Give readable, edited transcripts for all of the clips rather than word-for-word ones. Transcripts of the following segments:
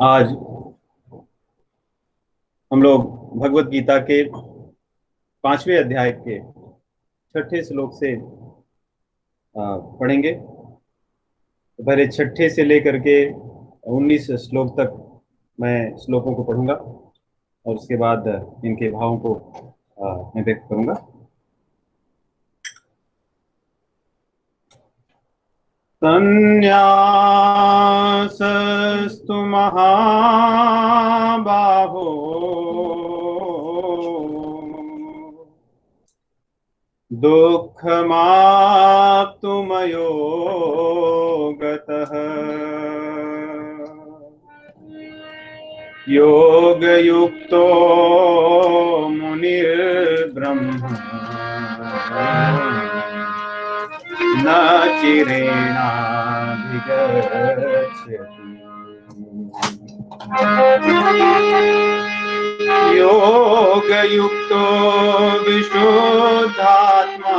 आज हम लोग भगवत गीता के 5वें अध्याय के 6ठे श्लोक से पढ़ेंगे। तो पहले 6ठे से लेकर के 19 श्लोक तक मैं श्लोकों को पढ़ूंगा और उसके बाद इनके भावों को मैं व्यक्त करूंगा। संन्यासस्तु महाबाहो दुःखमाप्तुमयो गतः योगयुक्तो मुनिर्ब्रह्म न चिरेणाधिगच्छति। योगयुक्तो विशुद्धात्मा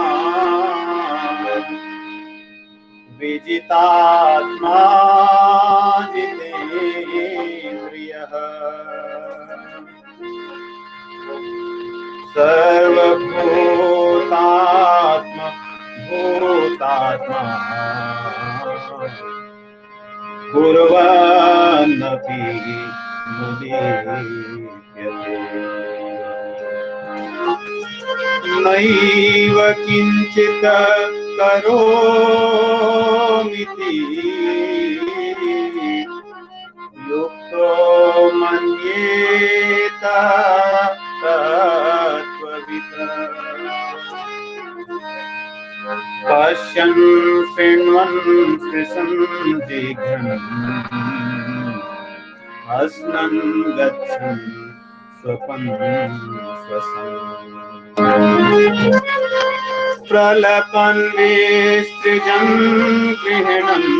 विजितात्मा जितेन्द्रियः सर्वभूतात्मा भूतात्मा कुर्वन्नपि मुदीयते। नैव किञ्चित् करोमीति युक्तो मन्येत तत्त्ववित्। पश्यन् शृण्वन् स्पृशन् जिघ्रन् हसन् गच्छन् स्वपन् श्वसन् प्रलपन् विसृजन् गृह्णन्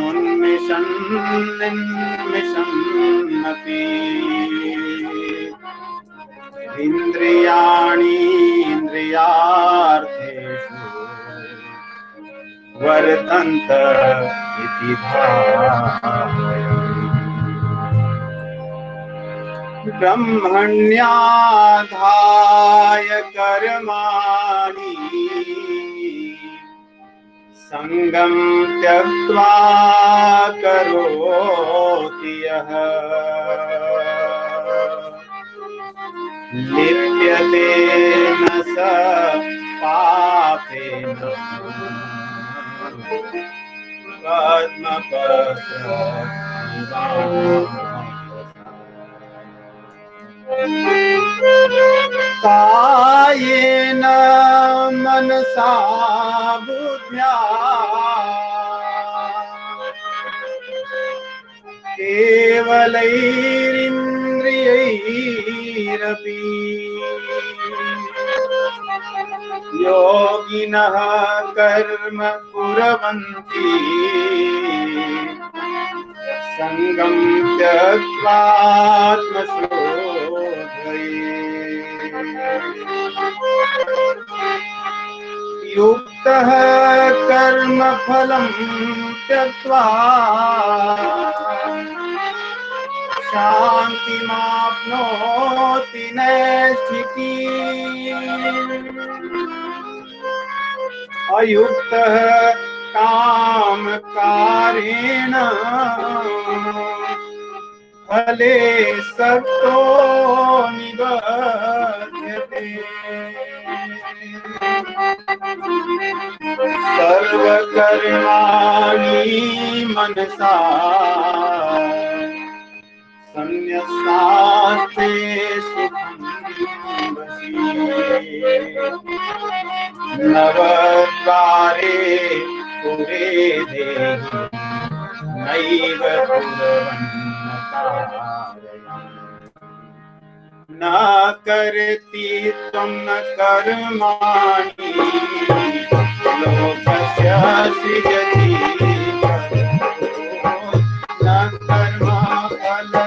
उन्मिषन् निन्मिषन्नपि इन्द्रियाणि इन्द्रियार्थेषु वर्तन्त इति भावयन्। ब्रह्मण्याधाय कर्माणि संगं त्यक्त्वा करोति यः लिप्यते न स पापेन कायेन मनसा बुद्ध्या केवलैरिन्द्रियैरपि योगिनः कर्म कुर्वन्ति संगं त्यक्त्वात्मशोधये। युक्तः कर्मफलं त्यक्त्वा शान्तिमाप्नोति नैष्ठिकीम्। अयुक्तः कामकारेण फले सक्तो निबध्यते। सर्वकर्माणि मनसा संन्यस्तास्ते सुखं वशी। नवद्वारे पुरे देहि नैव कुर्वन्न कारयम्। न कर्ति त्वं न कर्माणि लोकस्य सृजति। न कर्मफलसंयोगं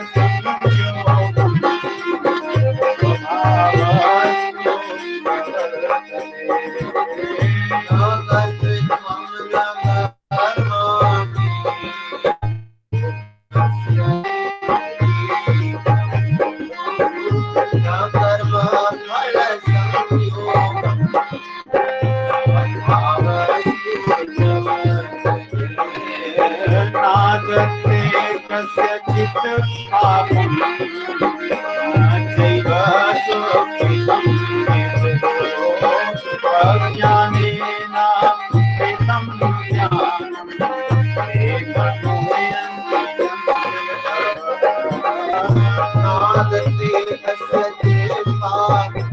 स्वभावस्तु प्रवर्तते। कस्यचित् पापं चैव सुकृतं विदुः अज्ञानेनावृतं ज्ञानं नादते कस्यचित् पापं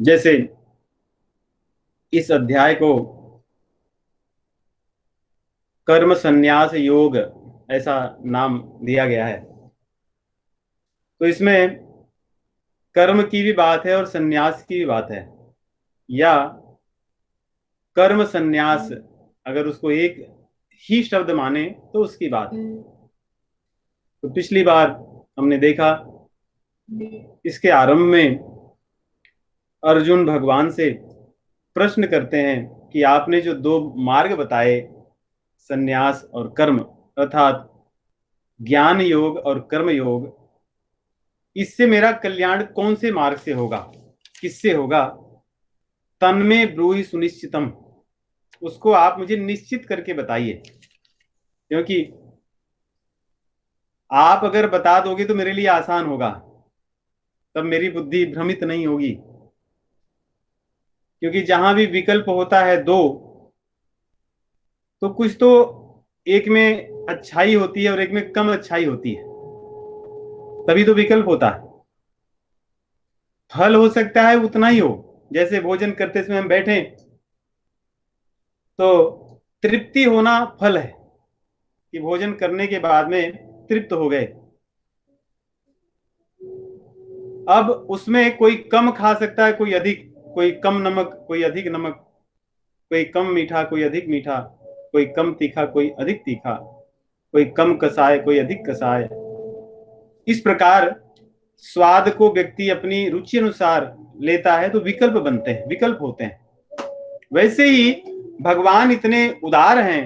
जैसे इस अध्याय को कर्म संन्यास योग ऐसा नाम दिया गया है, तो इसमें कर्म की भी बात है और संन्यास की भी बात है, या कर्म संन्यास अगर उसको एक ही शब्द माने तो उसकी बात है। तो पिछली बार हमने देखा इसके आरंभ में अर्जुन भगवान से प्रश्न करते हैं कि आपने जो दो मार्ग बताए, संन्यास और कर्म, अर्थात ज्ञान योग और कर्म योग, इससे मेरा कल्याण कौन से मार्ग से होगा, किससे होगा? तन्मे ब्रूहि सुनिश्चितम, उसको आप मुझे निश्चित करके बताइए, क्योंकि आप अगर बता दोगे तो मेरे लिए आसान होगा, तब मेरी बुद्धि भ्रमित नहीं होगी। क्योंकि जहां भी विकल्प होता है दो, तो कुछ तो एक में अच्छाई होती है और एक में कम अच्छाई होती है, तभी तो विकल्प होता है। फल हो सकता है उतना ही हो, जैसे भोजन करते समय हम बैठे तो तृप्ति होना फल है कि भोजन करने के बाद में तृप्त हो गए। अब उसमें कोई कम खा सकता है, कोई अधिक, कोई कम नमक, कोई अधिक नमक, कोई कम मीठा, कोई अधिक मीठा, कोई कम तीखा, कोई अधिक तीखा, कोई कम कसाय, कोई अधिक कसाय। इस प्रकार स्वाद को व्यक्ति अपनी रुचि अनुसार लेता है तो विकल्प बनते हैं, विकल्प होते हैं। वैसे ही भगवान इतने उदार हैं,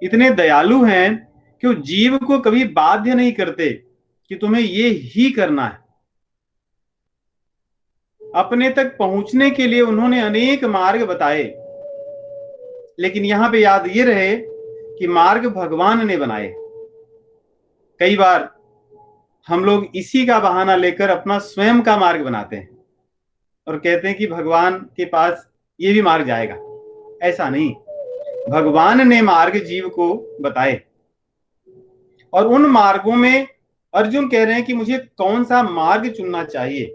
इतने दयालु हैं क्यों जीव को कभी बाध्य नहीं करते कि तुम्हें ये ही करना है। अपने तक पहुंचने के लिए उन्होंने अनेक मार्ग बताए, लेकिन यहां पे याद ये रहे कि मार्ग भगवान ने बनाए। कई बार हम लोग इसी का बहाना लेकर अपना स्वयं का मार्ग बनाते हैं और कहते हैं कि भगवान के पास ये भी मार्ग जाएगा। ऐसा नहीं, भगवान ने मार्ग जीव को बताए, और उन मार्गों में अर्जुन कह रहे हैं कि मुझे कौन सा मार्ग चुनना चाहिए,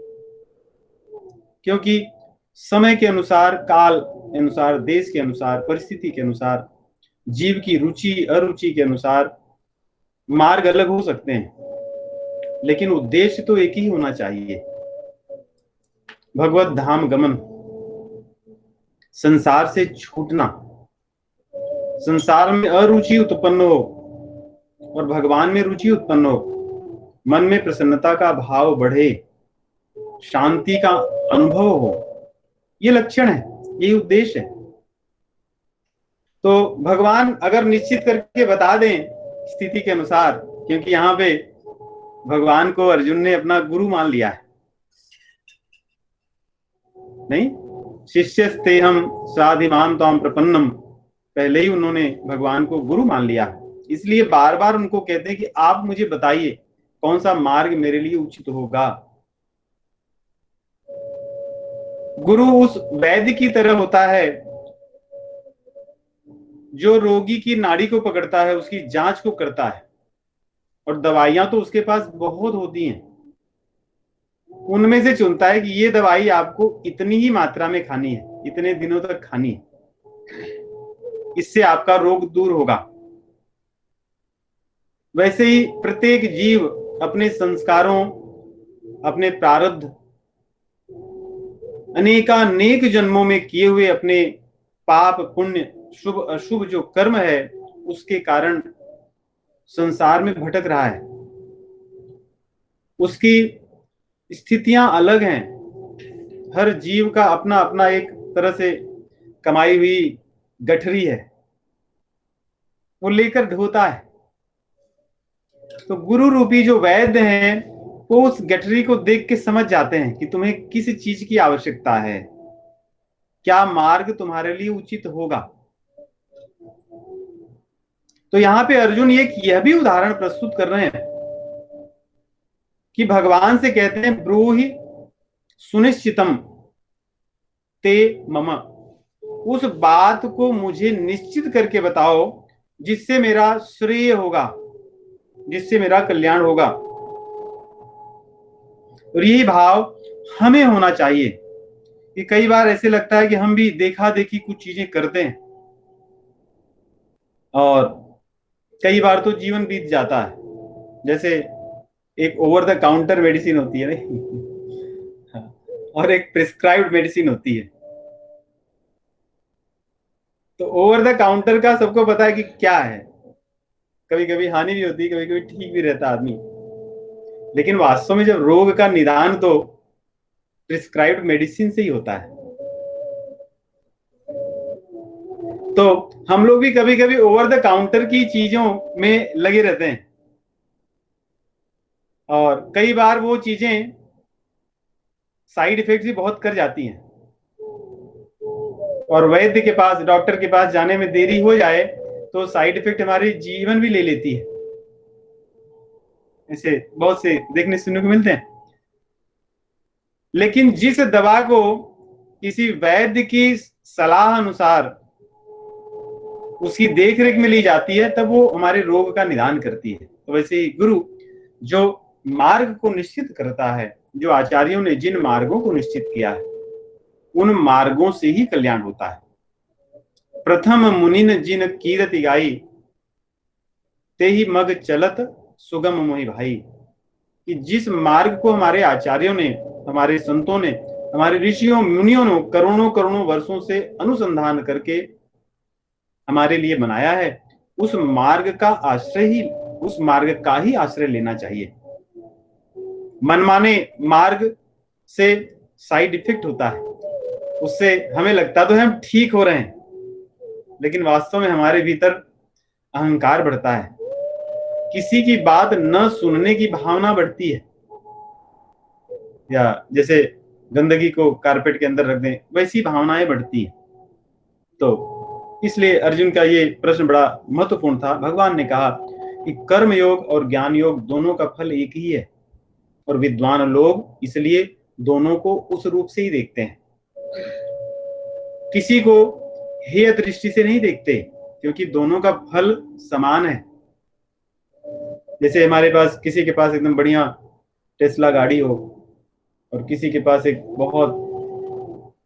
क्योंकि समय के अनुसार, काल के अनुसार, देश के अनुसार, परिस्थिति के अनुसार, जीव की रुचि अरुचि के अनुसार मार्ग अलग हो सकते हैं, लेकिन उद्देश्य तो एक ही होना चाहिए, भगवत धाम गमन, संसार से छूटना, संसार में अरुचि उत्पन्न हो और भगवान में रुचि उत्पन्न हो, मन में प्रसन्नता का भाव बढ़े, शांति का अनुभव हो, ये लक्षण है, यही उद्देश्य है। तो भगवान अगर निश्चित करके बता दें स्थिति के अनुसार, क्योंकि यहाँ पे भगवान को अर्जुन ने अपना गुरु मान लिया है, नहीं, शिष्यस्ते हम स्वाधिमान त्वाम प्रपन्नम, पहले ही उन्होंने भगवान को गुरु मान लिया है, इसलिए बार बार उनको कहते हैं कि आप मुझे बताइए कौन सा मार्ग मेरे लिए उचित होगा। गुरु उस वैद्य की तरह होता है जो रोगी की नाड़ी को पकड़ता है, उसकी जांच को करता है, और दवाइयां तो उसके पास बहुत होती हैं, उनमें से चुनता है कि ये दवाई आपको इतनी ही मात्रा में खानी है, इतने दिनों तक खानी है, इससे आपका रोग दूर होगा। वैसे ही प्रत्येक जीव अपने संस्कारों, अपने प्रारब्ध, अनेकानेक जन्मों में किए हुए अपने पाप पुण्य शुभ अशुभ जो कर्म है, उसके कारण संसार में भटक रहा है। उसकी स्थितियां अलग हैं, हर जीव का अपना अपना एक तरह से कमाई हुई गठरी है, वो लेकर ढोता है। तो गुरु रूपी जो वैद्य हैं, वो उस गठरी को देख के समझ जाते हैं कि तुम्हें किस चीज की आवश्यकता है, क्या मार्ग तुम्हारे लिए उचित होगा। तो यहां पे अर्जुन यह भी उदाहरण प्रस्तुत कर रहे हैं कि भगवान से कहते हैं ब्रूहि सुनिश्चितम ते मम, उस बात को मुझे निश्चित करके बताओ जिससे मेरा श्रेय होगा, जिससे मेरा कल्याण होगा। और यही भाव हमें होना चाहिए कि कई बार ऐसे लगता है कि हम भी देखा देखी कुछ चीजें करते हैं और कई बार तो जीवन बीत जाता है। जैसे एक ओवर द काउंटर मेडिसिन होती है नहीं और एक प्रिस्क्राइब्ड मेडिसिन होती है। तो ओवर द काउंटर का सबको पता है कि क्या है, कभी कभी हानि भी होती है, कभी कभी ठीक भी रहता आदमी, लेकिन वास्तव में जब रोग का निदान तो प्रिस्क्राइब्ड मेडिसिन से ही होता है। तो हम लोग भी कभी कभी ओवर द काउंटर की चीजों में लगे रहते हैं और कई बार वो चीजें साइड इफेक्ट भी बहुत कर जाती हैं, और वैद्य के पास, डॉक्टर के पास जाने में देरी हो जाए तो साइड इफेक्ट हमारे जीवन भी ले लेती है। ऐसे बहुत से देखने सुनने को मिलते हैं। लेकिन जिस दवा को किसी वैद्य की सलाह अनुसार उसकी देखरेख में ली जाती है, तब वो हमारे रोग का निदान करती है। तो वैसे ही गुरु जो मार्ग को निश्चित करता है, जो आचार्यों ने जिन मार्गों को निश्चित किया है, उन मार्गों से ही कल्याण होता है। प्रथम मुनिन जिन कीरति गाई, ते ही मग चलत सुगम मोहि भाई, कि जिस मार्ग को हमारे आचार्यों ने, हमारे संतों ने, हमारे ऋषियों मुनियों ने करोड़ों करोड़ों वर्षों से अनुसंधान करके हमारे लिए बनाया है, उस मार्ग का आश्रय ही, उस मार्ग का ही आश्रय लेना चाहिए। मनमाने मार्ग से साइड इफेक्ट होता है, उससे हमें लगता तो है हम ठीक हो रहे हैं, लेकिन वास्तव में हमारे भीतर अहंकार बढ़ता है, किसी की बात न सुनने की भावना बढ़ती है, या जैसे गंदगी को कारपेट के अंदर रख दें, वैसी भावनाएं बढ़ती हैं। तो इसलिए अर्जुन का ये प्रश्न बड़ा महत्वपूर्ण था। भगवान ने कहा कि कर्म योग और ज्ञान योग दोनों का फल एक ही है, और विद्वान लोग इसलिए दोनों को उस रूप से ही देखते हैं, किसी को हेय दृष्टि से नहीं देखते, क्योंकि दोनों का फल समान है। जैसे हमारे पास, किसी के पास एकदम बढ़िया टेस्ला गाड़ी हो और किसी के पास एक बहुत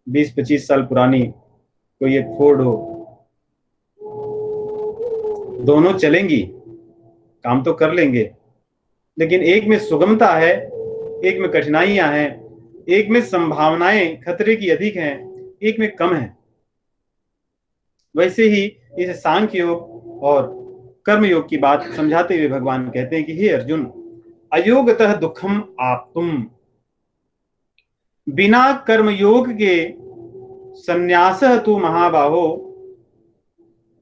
20-25 साल पुरानी कोई एक फोर्ड हो, दोनों चलेंगी, काम तो कर लेंगे, लेकिन एक में सुगमता है, एक में कठिनाइयां हैं, एक में संभावनाएं खतरे की अधिक हैं, एक में कम है। वैसे ही इस सांख्य योग और कर्म योग की बात समझाते हुए भगवान कहते हैं कि हे अर्जुन, अयोगतः दुखम आप्तुम, बिना कर्म योग के संन्यासः तु महाबाहो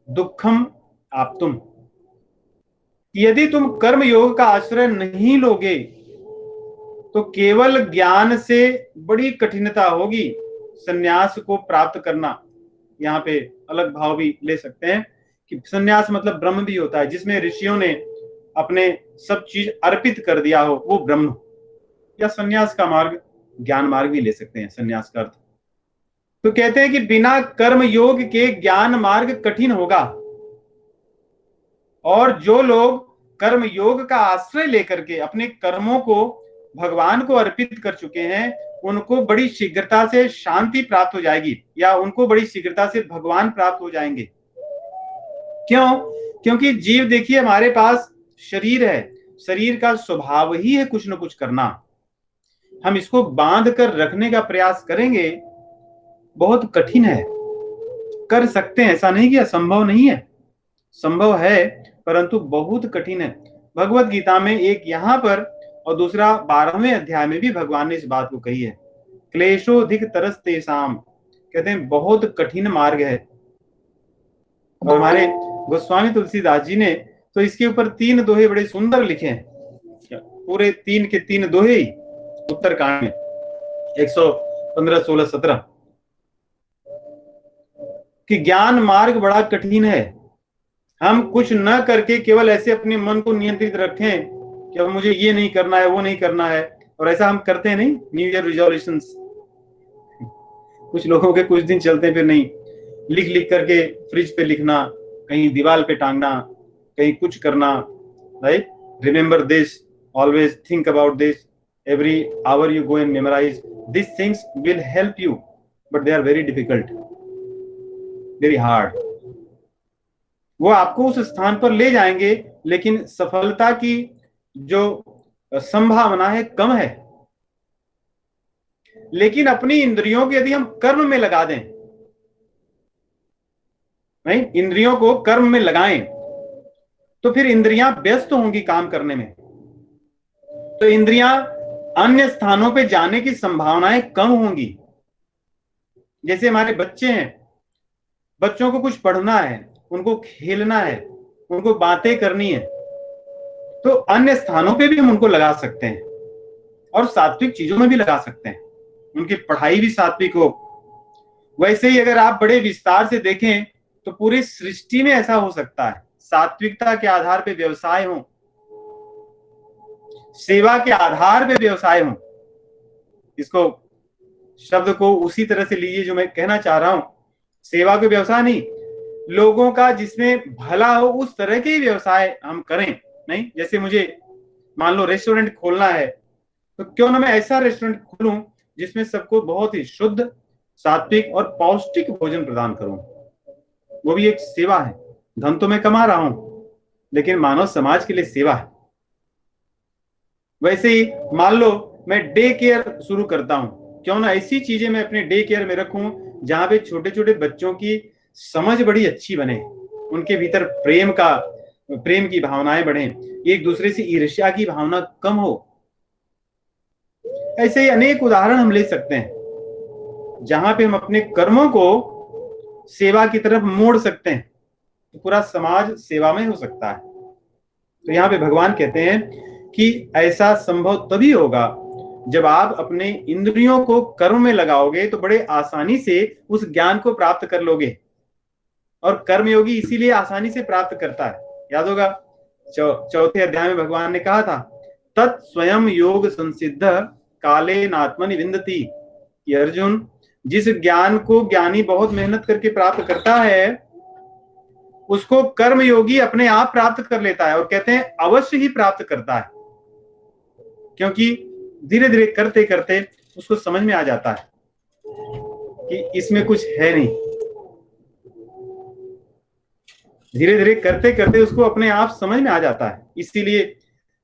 दुखम आप्तुम, यदि तुम कर्म योग का आश्रय नहीं लोगे तो केवल ज्ञान से बड़ी कठिनता होगी संन्यास को प्राप्त करना। यहाँ पे अलग भाव भी ले सकते हैं कि संन्यास मतलब ब्रह्म भी होता है, जिसमें ऋषियों ने अपने सब चीज अर्पित कर दिया हो, वो ब्रह्म। या संन्यास का मार्ग ज्ञान मार्ग भी ले सकते हैं संन्यास का अर्थ। तो कहते हैं कि बिना कर्म योग के ज्ञान मार्ग कठिन होगा, और जो लोग कर्म योग का आश्रय लेकर के अपने कर्मों को भगवान को अर्पित कर चुके हैं, उनको बड़ी शीघ्रता से शांति प्राप्त हो जाएगी, या उनको बड़ी शीघ्रता से भगवान प्राप्त हो जाएंगे। क्यों? क्योंकि जीव, देखिए, हमारे पास शरीर है, शरीर का स्वभाव ही है कुछ न कुछ करना। हम इसको बांध कर रखने का प्रयास करेंगे, बहुत कठिन है। कर सकते हैं, ऐसा नहीं कि असंभव नहीं है, संभव है, परंतु बहुत कठिन है। भगवत गीता में एक यहाँ पर और दूसरा 12वें अध्याय में भी भगवान ने इस बात को कही है, क्लेशोधिक तरस्तेषाम, कहते हैं बहुत कठिन मार्ग है। और हमारे गोस्वामी तुलसीदास जी ने तो इसके ऊपर 3 दोहे बड़े सुंदर लिखे हैं, पूरे 3 के 3 दोहे ही उत्तरकांड में 115, 16, 17, कि ज्ञान मार्ग बड़ा कठिन है। हम कुछ न करके केवल ऐसे अपने मन को नियंत्रित रखें कि अब मुझे ये नहीं करना है, वो नहीं करना है, और ऐसा हम करते हैं नहीं। न्यू ईयर रिजोल्यूशंस कुछ लोगों के कुछ दिन चलते हैं, फिर नहीं। लिख लिख करके फ्रिज पे लिखना, कहीं दीवार पे टांगना, कहीं कुछ करना, right? Remember this, always think about this, every hour you go and memorise this things will help you, but they are very difficult, very hard. वो आपको उस स्थान पर ले जाएंगे, लेकिन सफलता की जो संभावना है कम है। लेकिन अपनी इंद्रियों को यदि हम कर्म में लगा दें, नहीं, इंद्रियों को कर्म में लगाएं, तो फिर इंद्रियां व्यस्त होंगी काम करने में, तो इंद्रियां अन्य स्थानों पे जाने की संभावनाएं कम होंगी। जैसे हमारे बच्चे हैं, बच्चों को कुछ पढ़ना है, उनको खेलना है, उनको बातें करनी है, तो अन्य स्थानों पे भी हम उनको लगा सकते हैं, और सात्विक चीजों में भी लगा सकते हैं, उनकी पढ़ाई भी सात्विक हो। वैसे ही अगर आप बड़े विस्तार से देखें तो पूरी सृष्टि में ऐसा हो सकता है, सात्विकता के आधार पे व्यवसाय हो, सेवा के आधार पे व्यवसाय हो। इसको, शब्द को उसी तरह से लीजिए जो मैं कहना चाह रहा हूं, सेवा के व्यवसाय नहीं, लोगों का जिसमें भला हो उस तरह के व्यवसाय हम करें। नहीं, जैसे मुझे मान लो रेस्टोरेंट खोलना है, तो क्यों ना मैं ऐसा रेस्टोरेंट खोलूं जिसमें सबको बहुत ही शुद्ध, सात्विक और पौष्टिक भोजन प्रदान करूं। वो भी एक सेवा है। धन तो मैं कमा रहा हूं, लेकिन मानव समाज के लिए सेवा है। वैसे ही मान लो मैं डे केयर शुरू करता हूं, क्यों ना ऐसी चीजें मैं अपने डे केयर में रखूं जहां पे छोटे छोटे बच्चों की समझ बड़ी अच्छी बने, उनके भीतर प्रेम की भावनाएं बढ़े, एक दूसरे से ईर्ष्या की भावना कम हो। ऐसे ही अनेक उदाहरण हम ले सकते हैं जहां पे हम अपने कर्मों को सेवा की तरफ मोड़ सकते हैं, तो पूरा समाज सेवा में हो सकता है। तो यहाँ पे भगवान कहते हैं कि ऐसा संभव तभी होगा जब आप अपने इंद्रियों को कर्म में लगाओगे, तो बड़े आसानी से उस ज्ञान को प्राप्त कर लोगे। और कर्मयोगी इसीलिए आसानी से प्राप्त करता है। याद होगा चौथे अध्याय में भगवान ने कहा था, तत् स्वयं योग संसिद्ध काले नात्मनि विंदति, कि अर्जुन, जिस ज्ञान को ज्ञानी बहुत मेहनत करके प्राप्त करता है, उसको कर्मयोगी अपने आप प्राप्त कर लेता है। और कहते हैं अवश्य ही प्राप्त करता है, क्योंकि धीरे धीरे करते करते उसको समझ में आ जाता है कि इसमें कुछ है नहीं। धीरे धीरे करते करते उसको अपने आप समझ में आ जाता है। इसीलिए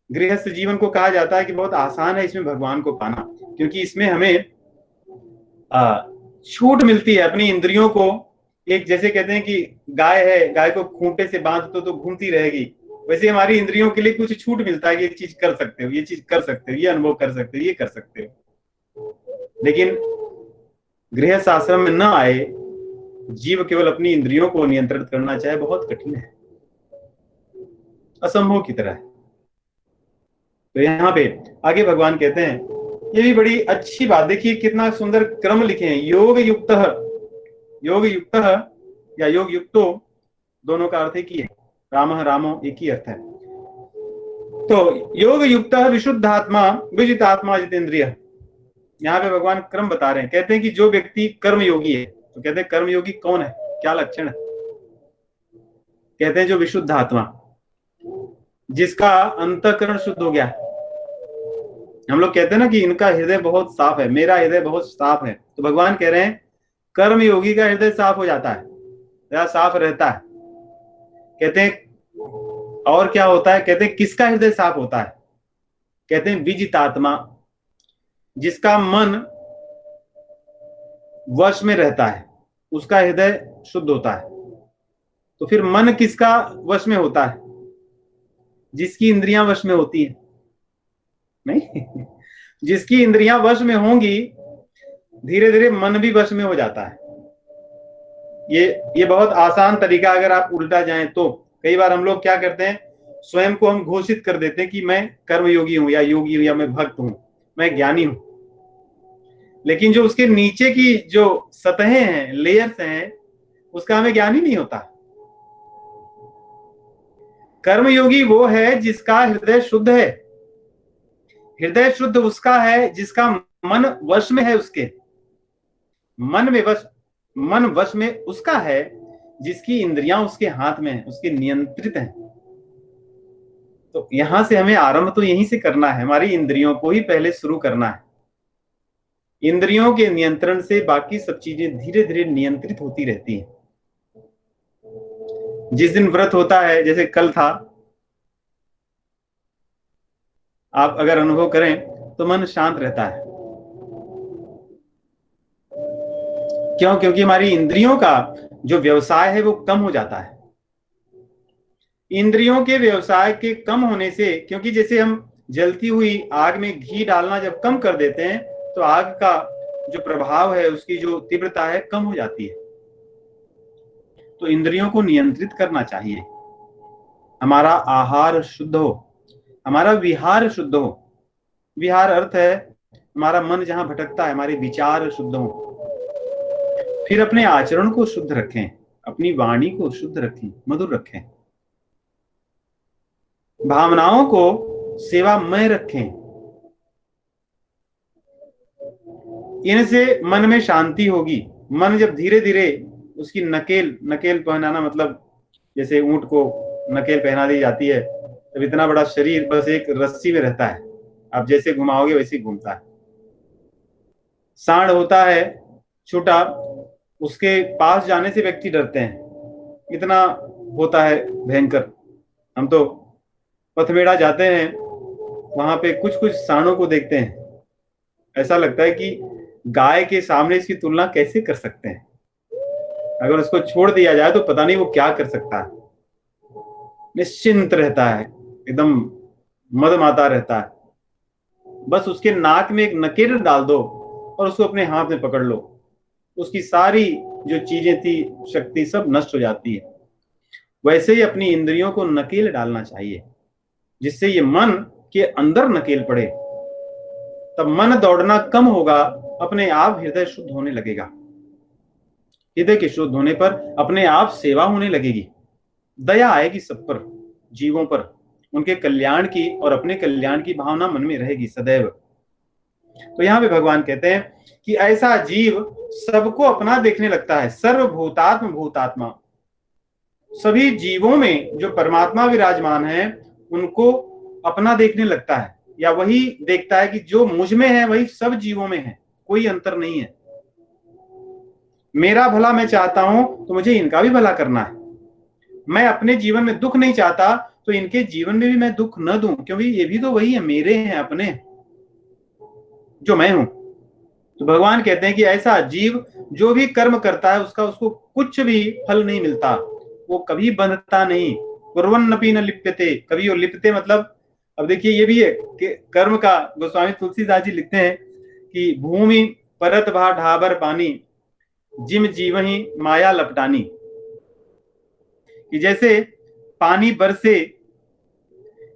गृहस्थ जीवन को कहा जाता है कि बहुत आसान है इसमें भगवान को पाना, क्योंकि इसमें हमें छूट मिलती है अपनी इंद्रियों को। एक जैसे कहते हैं कि गाय है, गाय को खूंटे से बांध दो तो घूमती रहेगी, वैसे हमारी इंद्रियों के लिए कुछ छूट मिलता है कि ये चीज कर सकते हो, ये चीज कर सकते हो, ये अनुभव कर सकते हो, ये कर सकते हो। लेकिन गृहस्थ आश्रम में न आए जीव केवल अपनी इंद्रियों को नियंत्रित करना चाहे, बहुत कठिन है, असंभव की तरह है। तो यहाँ पे आगे भगवान कहते हैं, ये भी बड़ी अच्छी बात, देखिए कितना सुंदर क्रम लिखे हैं, योग युक्त, योग युक्त या योग युक्तो, दोनों का अर्थ एक ही है, राम रामो एक ही अर्थ है। तो योग युक्त विशुद्धात्मा विजितात्मा जितेंद्रिय, यहाँ पे भगवान क्रम बता रहे हैं। कहते हैं कि जो व्यक्ति कर्म योगी है, तो कहते हैं कर्म योगी कौन है, क्या लक्षण है? कहते हैं जो विशुद्ध आत्मा, जिसका अंतःकरण शुद्ध हो गया। हम लोग कहते हैं ना कि इनका हृदय बहुत साफ है, मेरा हृदय बहुत साफ है, तो भगवान कह रहे हैं कर्म योगी का हृदय साफ हो जाता है या साफ रहता है। कहते हैं और क्या होता है? कहते हैं किसका हृदय साफ होता है? कहते हैं विजितात्मा, जिसका मन वश में रहता है, उसका हृदय शुद्ध होता है। तो फिर मन किसका वश में होता है? जिसकी इंद्रियां वश में होती है, नहीं जिसकी इंद्रियां वश में होंगी, धीरे धीरे मन भी वश में हो जाता है। ये बहुत आसान तरीका, अगर आप उल्टा जाएं तो कई बार हम लोग क्या करते हैं, स्वयं को हम घोषित कर देते हैं कि मैं कर्मयोगी हूं या योगी हूं या मैं भक्त हूं, मैं ज्ञानी हूं। लेकिन जो उसके नीचे की जो सतहें हैं, लेयर्स हैं, उसका हमें ज्ञान ही नहीं होता। कर्मयोगी वो है जिसका हृदय शुद्ध है। हृदय शुद्ध उसका है जिसका मन वश में है, उसके मन वश में उसका है, जिसकी इंद्रियां उसके हाथ में है, उसके नियंत्रित हैं। तो यहां से हमें आरंभ तो यहीं से करना है, हमारी इंद्रियों को ही पहले शुरू करना है। इंद्रियों के नियंत्रण से बाकी सब चीजें धीरे धीरे नियंत्रित होती रहती हैं। जिस दिन व्रत होता है, जैसे कल था, आप अगर अनुभव करें तो मन शांत रहता है। क्यों? क्योंकि हमारी इंद्रियों का जो व्यवसाय है वो कम हो जाता है। इंद्रियों के व्यवसाय के कम होने से, क्योंकि जैसे हम जलती हुई आग में घी डालना जब कम कर देते हैं, तो आग का जो प्रभाव है, उसकी जो तीव्रता है, कम हो जाती है। तो इंद्रियों को नियंत्रित करना चाहिए। हमारा आहार शुद्ध हो, हमारा विहार शुद्ध हो। विहार अर्थ है हमारा मन जहां भटकता है, हमारे विचार शुद्ध हो। फिर अपने आचरण को शुद्ध रखें, अपनी वाणी को शुद्ध रखें, मधुर रखें, भावनाओं को सेवामय रखें। इनसे मन में शांति होगी। मन जब धीरे धीरे उसकी नकेल पहनाना, मतलब जैसे ऊंट को नकेल पहना दी जाती है, तब इतना बड़ा शरीर बस एक रस्सी में रहता है, आप जैसे घुमाओगे वैसे घूमता है। सांड होता है छोटा, उसके पास जाने से व्यक्ति डरते हैं, इतना होता है भयंकर। हम तो पथमेड़ा जाते हैं, वहां पे कुछ कुछ सांडों को देखते हैं, ऐसा लगता है कि गाय के सामने इसकी तुलना कैसे कर सकते हैं। अगर उसको छोड़ दिया जाए तो पता नहीं वो क्या कर सकता है। निश्चिंत रहता है, एकदम मदमाता रहता है। बस उसके नाक में एक नकेल डाल दो और उसको अपने हाथ में पकड़ लो, उसकी सारी जो चीजें थी, शक्ति सब नष्ट हो जाती है। वैसे ही अपनी इंद्रियों को नकेल डालना चाहिए। जिससे ये मन के अंदर नकेल पड़े, तब मन दौड़ना कम होगा, अपने आप हृदय शुद्ध होने लगेगा। हृदय के शुद्ध होने पर अपने आप सेवा होने लगेगी, दया आएगी सब पर, जीवों पर, उनके कल्याण की और अपने कल्याण की भावना मन में रहेगी सदैव। तो यहाँ पे भगवान कहते हैं कि ऐसा जीव सबको अपना देखने लगता है, सर्वभूतात्म भूतात्मा, सभी जीवों में जो परमात्मा विराजमान है उनको अपना देखने लगता है, या वही देखता है कि जो मुझ में है वही सब जीवों में है, कोई अंतर नहीं है। मेरा भला मैं चाहता हूं तो मुझे इनका भी भला करना है। मैं अपने जीवन में दुख नहीं चाहता तो इनके जीवन में भी मैं दुख न दूं, क्योंकि ये भी तो वही है, मेरे हैं अपने, जो मैं हूं। तो भगवान कहते हैं कि ऐसा जीव जो भी कर्म करता है उसका उसको कुछ भी फल नहीं मिलता, वो कभी बंधता नहीं। कुर्वन्नपि न लिप्यते, कभी वो लिपते मतलब, अब देखिए ये भी है कि कर्म का, गोस्वामी तुलसीदास जी लिखते हैं कि भूमि परत भा ढाबर पानी, जिम जीवही माया लपटानी, कि जैसे पानी बरसे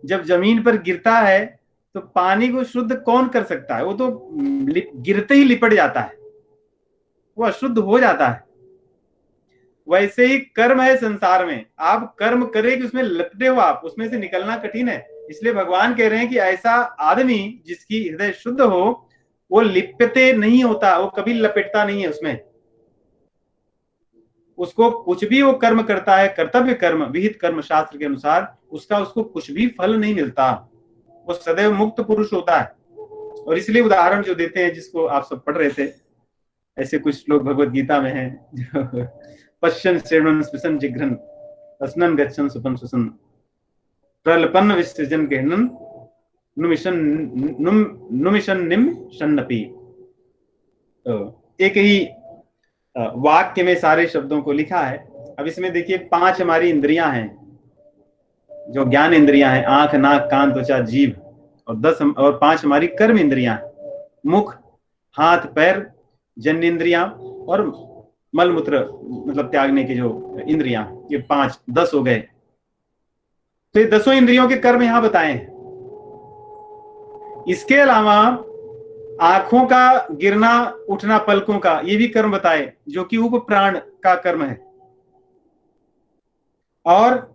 जब जमीन पर गिरता है तो पानी को शुद्ध कौन कर सकता है, वो तो गिरते ही लिपट जाता है, वो अशुद्ध हो जाता है। वैसे ही कर्म है संसार में, आप कर्म करें कि उसमें लपटे हो, आप उसमें से निकलना कठिन है। इसलिए भगवान कह रहे हैं कि ऐसा आदमी जिसकी हृदय शुद्ध हो वो लिपटे नहीं होता, वो कभी लपेटता नहीं है उसमें, उसको कुछ भी वो कर्म करता है, कर्तव्य कर्म विहित कर्म शास्त्र के अनुसार, उसका उसको कुछ भी फल नहीं मिलता, वो सदैव मुक्त पुरुष होता है। और इसलिए उदाहरण जो देते हैं, जिसको आप सब पढ़ रहे थे, ऐसे कुछ श्लोक भगवत गीता में हैं जो पश्यन श्रेणन स्पृशन जिघ्रन असनन गच्छन सुपन सुसन प्रलपन विसर्जन गहनन नुमिशन नुमिशन निम शन्नपि। तो एक ही वाक्य में सारे शब्दों को लिखा है। अब इसमें देखिए 5 हमारी इंद्रियां हैं, जो ज्ञान इंद्रियां हैं, आंख नाक कान त्वचा जीभ, और 5 हमारी कर्म इंद्रियां, मुख हाथ पैर जन्नेन्द्रियां और मलमूत्र मतलब त्यागने की जो इंद्रियां, ये 5 10 हो गए। तो ये 10 इंद्रियों के कर्म यहां बताए हैं। इसके अलावा आंखों का गिरना उठना पलकों का, ये भी कर्म बताए जो कि उप प्राण का कर्म है, और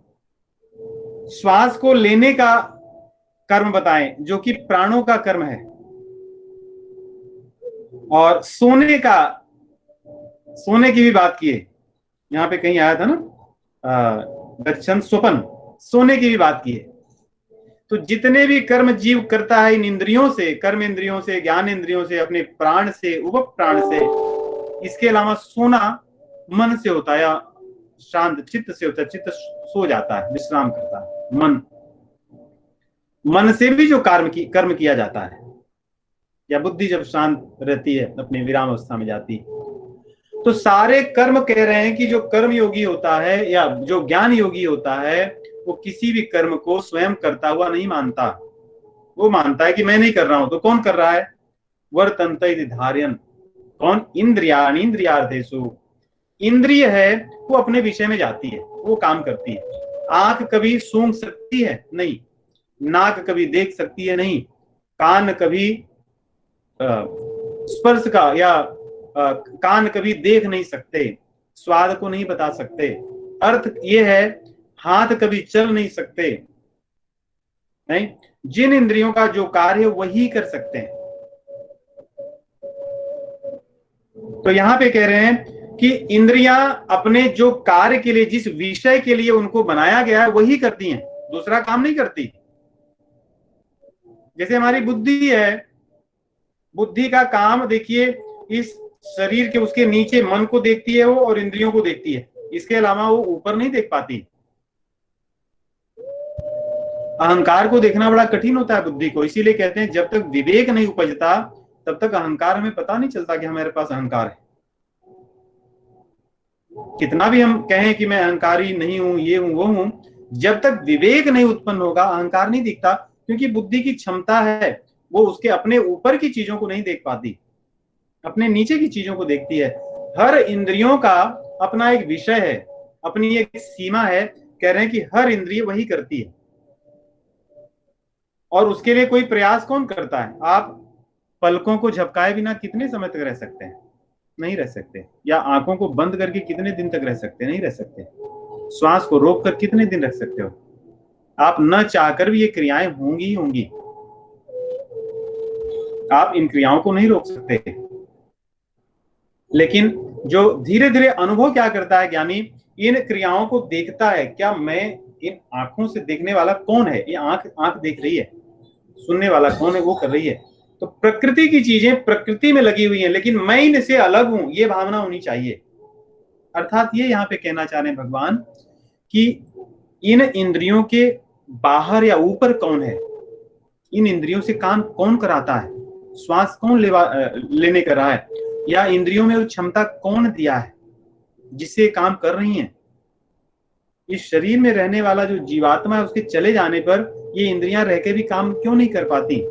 श्वास को लेने का कर्म बताए जो कि प्राणों का कर्म है, और सोने की भी बात की है, यहां पे कहीं आया था ना गच्छन स्वपन, सोने की भी बात की है। तो जितने भी कर्म जीव करता है इन इंद्रियों से, कर्म इंद्रियों से, ज्ञान इंद्रियों से, अपने प्राण से, उप प्राण से, इसके अलावा सोना मन से होता है, या शांत चित्त से होता है, चित्त सो जाता है, विश्राम करता है। मन से भी जो कर्म किया जाता है, या बुद्धि जब शांत रहती है अपनी विराम अवस्था में जाती। तो सारे कर्म कह रहे हैं कि जो कर्म योगी होता है या जो ज्ञान योगी होता है वो किसी भी कर्म को स्वयं करता हुआ नहीं मानता, वो मानता है कि मैं नहीं कर रहा हूं। तो कौन कर रहा है? वर्तन्त इति धारयन्, कौन? इंद्रियाणि इंद्रियार्थेषु, इंद्रिय है वो अपने विषय में जाती है, वो काम करती है। आंख कभी सूंघ सकती है? नहीं। नाक कभी देख सकती है? नहीं। कान कभी स्पर्श का या कान कभी देख नहीं सकते, स्वाद को नहीं बता सकते। अर्थ ये है, हाथ कभी चल नहीं सकते, नहीं। जिन इंद्रियों का जो कार्य है वही कर सकते हैं। तो यहां पे कह रहे हैं कि इंद्रियां अपने जो कार्य के लिए, जिस विषय के लिए उनको बनाया गया है वही करती हैं, दूसरा काम नहीं करती। जैसे हमारी बुद्धि है, बुद्धि का काम देखिए, इस शरीर के उसके नीचे मन को देखती है वो, और इंद्रियों को देखती है, इसके अलावा वो ऊपर नहीं देख पाती। अहंकार को देखना बड़ा कठिन होता है बुद्धि को, इसीलिए कहते हैं जब तक विवेक नहीं उपजता तब तक अहंकार हमें पता नहीं चलता कि हमारे पास अहंकार है। कितना भी हम कहें कि मैं अहंकारी नहीं हूं, ये हूं वो हूं, जब तक विवेक नहीं उत्पन्न होगा अहंकार नहीं दिखता, क्योंकि बुद्धि की क्षमता है वो उसके अपने ऊपर की चीजों को नहीं देख पाती, अपने नीचे की चीजों को देखती है। हर इंद्रियों का अपना एक विषय है, अपनी एक सीमा है। कह रहे हैं कि हर इंद्रिय वही करती है। और उसके लिए कोई प्रयास कौन करता है? आप पलकों को झपकाए बिना कितने समय तक रह सकते हैं? नहीं रह सकते। या आंखों को बंद करके कितने दिन तक रह सकते हैं? नहीं रह सकते। श्वास को रोक कर कितने दिन रख सकते हो? आप न चाहकर भी ये क्रियाएं होंगी ही होंगी। आप इन क्रियाओं को नहीं रोक सकते। लेकिन जो धीरे धीरे अनुभव क्या करता है ज्ञानी, इन क्रियाओं को देखता है। क्या मैं इन आंखों से देखने वाला कौन है? ये आंख आंख देख रही है। सुनने वाला कौन है? वो कर रही है। तो प्रकृति की चीजें प्रकृति में लगी हुई हैं, लेकिन मैं इनसे अलग हूं, ये भावना होनी चाहिए। अर्थात ये यहाँ पे कहना चाह रहे हैं भगवान कि इन इंद्रियों के बाहर या ऊपर कौन है? इन इंद्रियों से काम कौन कराता है? श्वास कौन लेने कर रहा है? या इंद्रियों में वो क्षमता कौन दिया है जिससे काम कर रही हैं? इस शरीर में रहने वाला जो जीवात्मा है, उसके चले जाने पर ये इंद्रियां रह के भी काम क्यों नहीं कर पाती?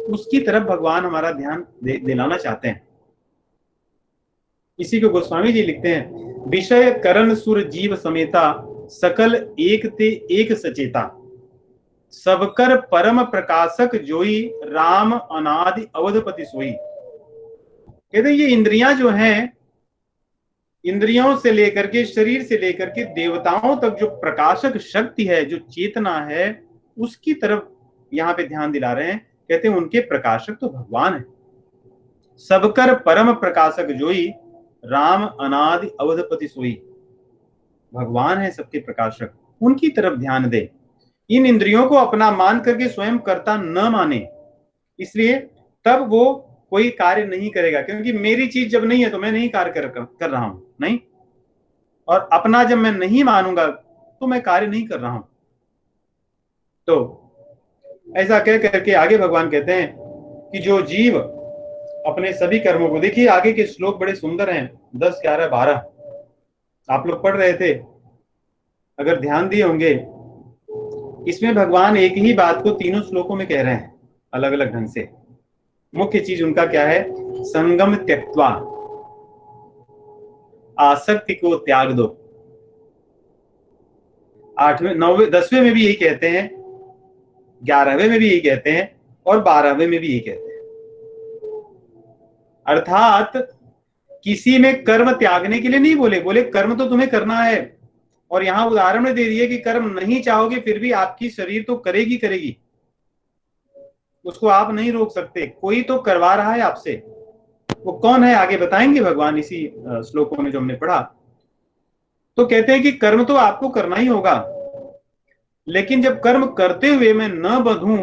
उसकी तरफ भगवान हमारा ध्यान दिलाना चाहते हैं। इसी को गोस्वामी जी लिखते हैं, विषय करण सुर जीव समेता सकल एक ते एक सचेता, सबकर परम प्रकाशक जोई राम अनादि अवधपति सोई। कहते हैं ये इंद्रियां जो हैं, इंद्रियों से लेकर के, शरीर से लेकर के देवताओं तक जो प्रकाशक शक्ति है, जो चेतना है, उसकी तरफ यहाँ पे ध्यान दिला रहे हैं। कहते हैं उनके प्रकाशक तो भगवान है। सबकर परम प्रकाशक जोई राम अनादि अवधपति सोई। भगवान है सबके प्रकाशक, उनकी तरफ ध्यान दे। इन इंद्रियों को अपना मान करके स्वयं कर्ता न माने, इसलिए तब वो कोई कार्य नहीं करेगा। क्योंकि मेरी चीज जब नहीं है तो मैं नहीं कार्य कर रहा हूं, नहीं। और अपना जब मैं नहीं मानूंगा तो मैं कार्य नहीं कर रहा हूं। तो ऐसा कह करके आगे भगवान कहते हैं कि जो जीव अपने सभी कर्मों को, देखिए आगे के श्लोक बड़े सुंदर हैं, 10, 11, 12 आप लोग पढ़ रहे थे, अगर ध्यान दिए होंगे। इसमें भगवान एक ही बात को तीनों श्लोकों में कह रहे हैं अलग अलग ढंग से। मुख्य चीज उनका क्या है? संगम त्यक्त्वा, आसक्ति को त्याग दो। 8वें, 9वें, 10वें में भी यही कहते हैं, 11वें में भी यही कहते हैं, और 12वें में भी यही कहते हैं। अर्थात किसी में कर्म त्यागने के लिए नहीं बोले, बोले कर्म तो तुम्हें करना है। और यहां उदाहरण में दे दिए कि कर्म नहीं चाहोगे फिर भी आपकी शरीर तो करेगी करेगी, उसको आप नहीं रोक सकते। कोई तो करवा रहा है आपसे, वो कौन है आगे बताएंगे भगवान इसी श्लोकों में जो हमने पढ़ा। तो कहते हैं कि कर्म तो आपको करना ही होगा, लेकिन जब कर्म करते हुए मैं न बंधूं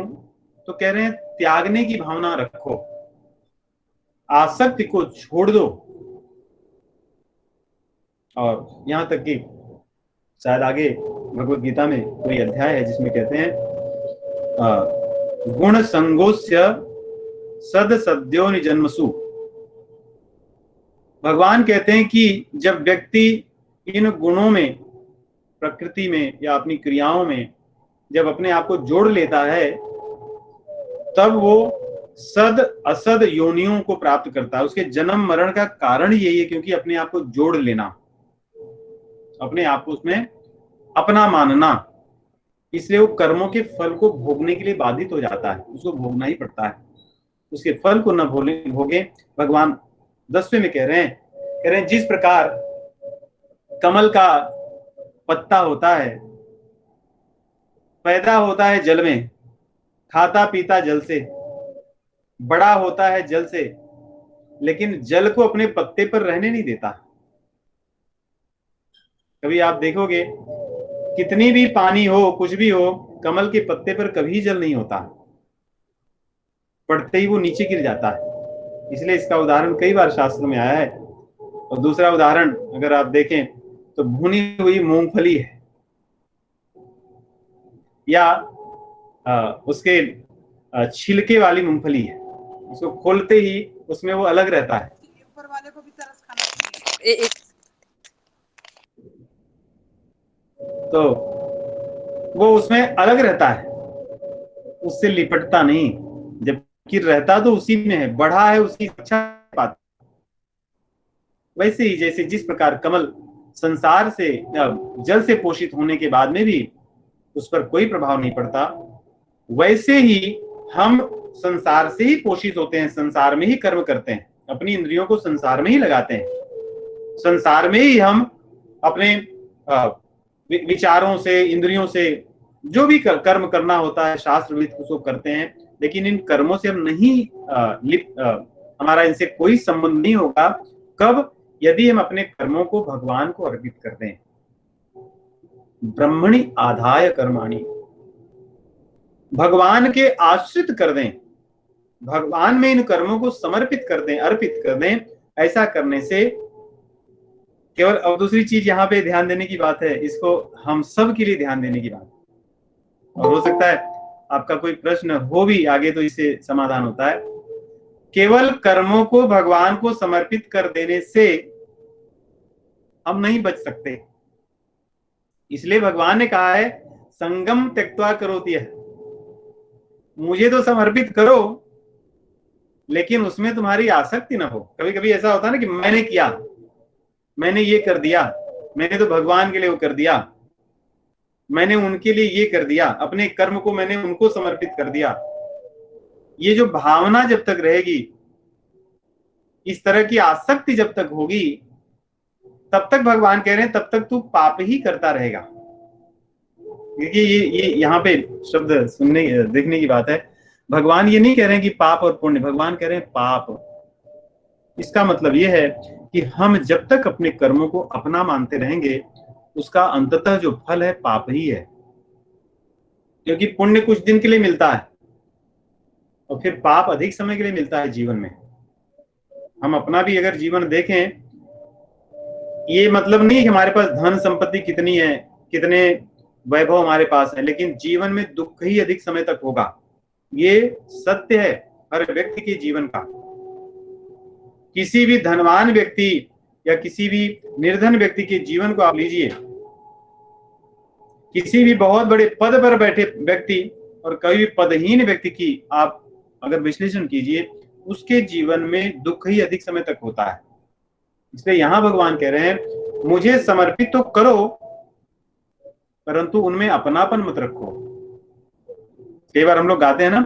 तो कह रहे हैं त्यागने की भावना रखो, आसक्ति को छोड़ दो। और यहां तक कि शायद आगे भगवत गीता में कोई अध्याय है जिसमें कहते हैं गुण संगोस्य सद सद्यो निजन्मसु। भगवान कहते हैं कि जब व्यक्ति इन गुणों में, प्रकृति में या अपनी क्रियाओं में जब अपने आप को जोड़ लेता है, तब वो सद असद योनियों को प्राप्त करता है। उसके जन्म मरण का कारण यही है, क्योंकि अपने आप को जोड़ लेना, अपने आप को उसमें अपना मानना। इसलिए वो कर्मों के फल को भोगने के लिए बाधित हो जाता है, उसको भोगना ही पड़ता है। उसके फल को न भोगे। भगवान 10वें में कह रहे हैं जिस प्रकार कमल का पत्ता होता है, पैदा होता है जल में, खाता पीता जल से, बड़ा होता है जल से, लेकिन जल को अपने पत्ते पर रहने नहीं देता। कभी आप देखोगे कितनी भी पानी हो, कुछ भी हो, कमल के पत्ते पर कभी जल नहीं होता, पड़ते ही वो नीचे गिर जाता है। इसलिए इसका उदाहरण कई बार शास्त्र में आया है। और दूसरा उदाहरण अगर आप देखें तो भुनी हुई मूंगफली है, या उसके छिलके वाली मूंगफली है, उसको खोलते ही उसमें वो अलग रहता है। ऊपर वाले को भी तरस खाना चाहिए। तो वो उसमें अलग रहता है, उससे लिपटता नहीं, जबकि रहता तो उसी में है, बढ़ा है उसकी अच्छा बात। वैसे ही जैसे जिस प्रकार कमल संसार से, जल से पोषित होने के बाद में भी उस पर कोई प्रभाव नहीं पड़ता, वैसे ही हम संसार से ही पोषित होते हैं, संसार में ही कर्म करते हैं, अपनी इंद्रियों को संसार में ही लगाते हैं, संसार में ही हम अपने विचारों से, इंद्रियों से जो भी कर्म करना होता है शास्त्र विहित उसको करते हैं। लेकिन इन कर्मों से हम नहीं हमारा इनसे कोई संबंध नहीं होगा। कब? यदि हम अपने कर्मों को भगवान को अर्पित कर दें। ब्रह्मणि आधाय कर्माणि, भगवान के आश्रित कर दें, भगवान में इन कर्मों को समर्पित कर दें, अर्पित कर दें। ऐसा करने से केवल, अब दूसरी चीज यहाँ पे ध्यान देने की बात है, इसको हम सब के लिए ध्यान देने की बात, और हो सकता है आपका कोई प्रश्न हो भी आगे तो इससे समाधान होता है। केवल कर्मों को भगवान को समर्पित कर देने से हम नहीं बच सकते। इसलिए भगवान ने कहा है संगम त्यक्त्वा करोति है, मुझे तो समर्पित करो लेकिन उसमें तुम्हारी आसक्ति ना हो। कभी कभी ऐसा होता है ना कि मैंने किया, मैंने ये कर दिया, मैंने तो भगवान के लिए वो कर दिया, मैंने उनके लिए ये कर दिया, अपने कर्म को मैंने उनको समर्पित कर दिया। ये जो भावना जब तक रहेगी, इस तरह की आसक्ति जब तक होगी, तब तक भगवान कह रहे हैं तब तक तू पाप ही करता रहेगा। क्योंकि ये यहाँ पे शब्द सुनने देखने की बात है। भगवान ये नहीं कह रहे हैं कि पाप और पुण्य, भगवान कह रहे हैं पाप। इसका मतलब ये है कि हम जब तक अपने कर्मों को अपना मानते रहेंगे, उसका अंततः जो फल है पाप ही है। क्योंकि पुण्य कुछ दिन के लिए मिलता है और फिर पाप अधिक समय के लिए मिलता है जीवन में। हम अपना भी अगर जीवन देखें, ये मतलब नहीं कि हमारे पास धन संपत्ति कितनी है, कितने वैभव हमारे पास है, लेकिन जीवन में दुख ही अधिक समय तक होगा। ये सत्य है हर व्यक्ति के जीवन का। किसी भी धनवान व्यक्ति या किसी भी निर्धन व्यक्ति के जीवन को आप लीजिए, किसी भी बहुत बड़े पद पर बैठे व्यक्ति और कभी भी पदहीन व्यक्ति की आप अगर विश्लेषण कीजिए, उसके जीवन में दुख ही अधिक समय तक होता है। इसलिए यहां भगवान कह रहे हैं मुझे समर्पित तो करो, परंतु उनमें अपनापन मत रखो। कई बार हम लोग गाते हैं ना,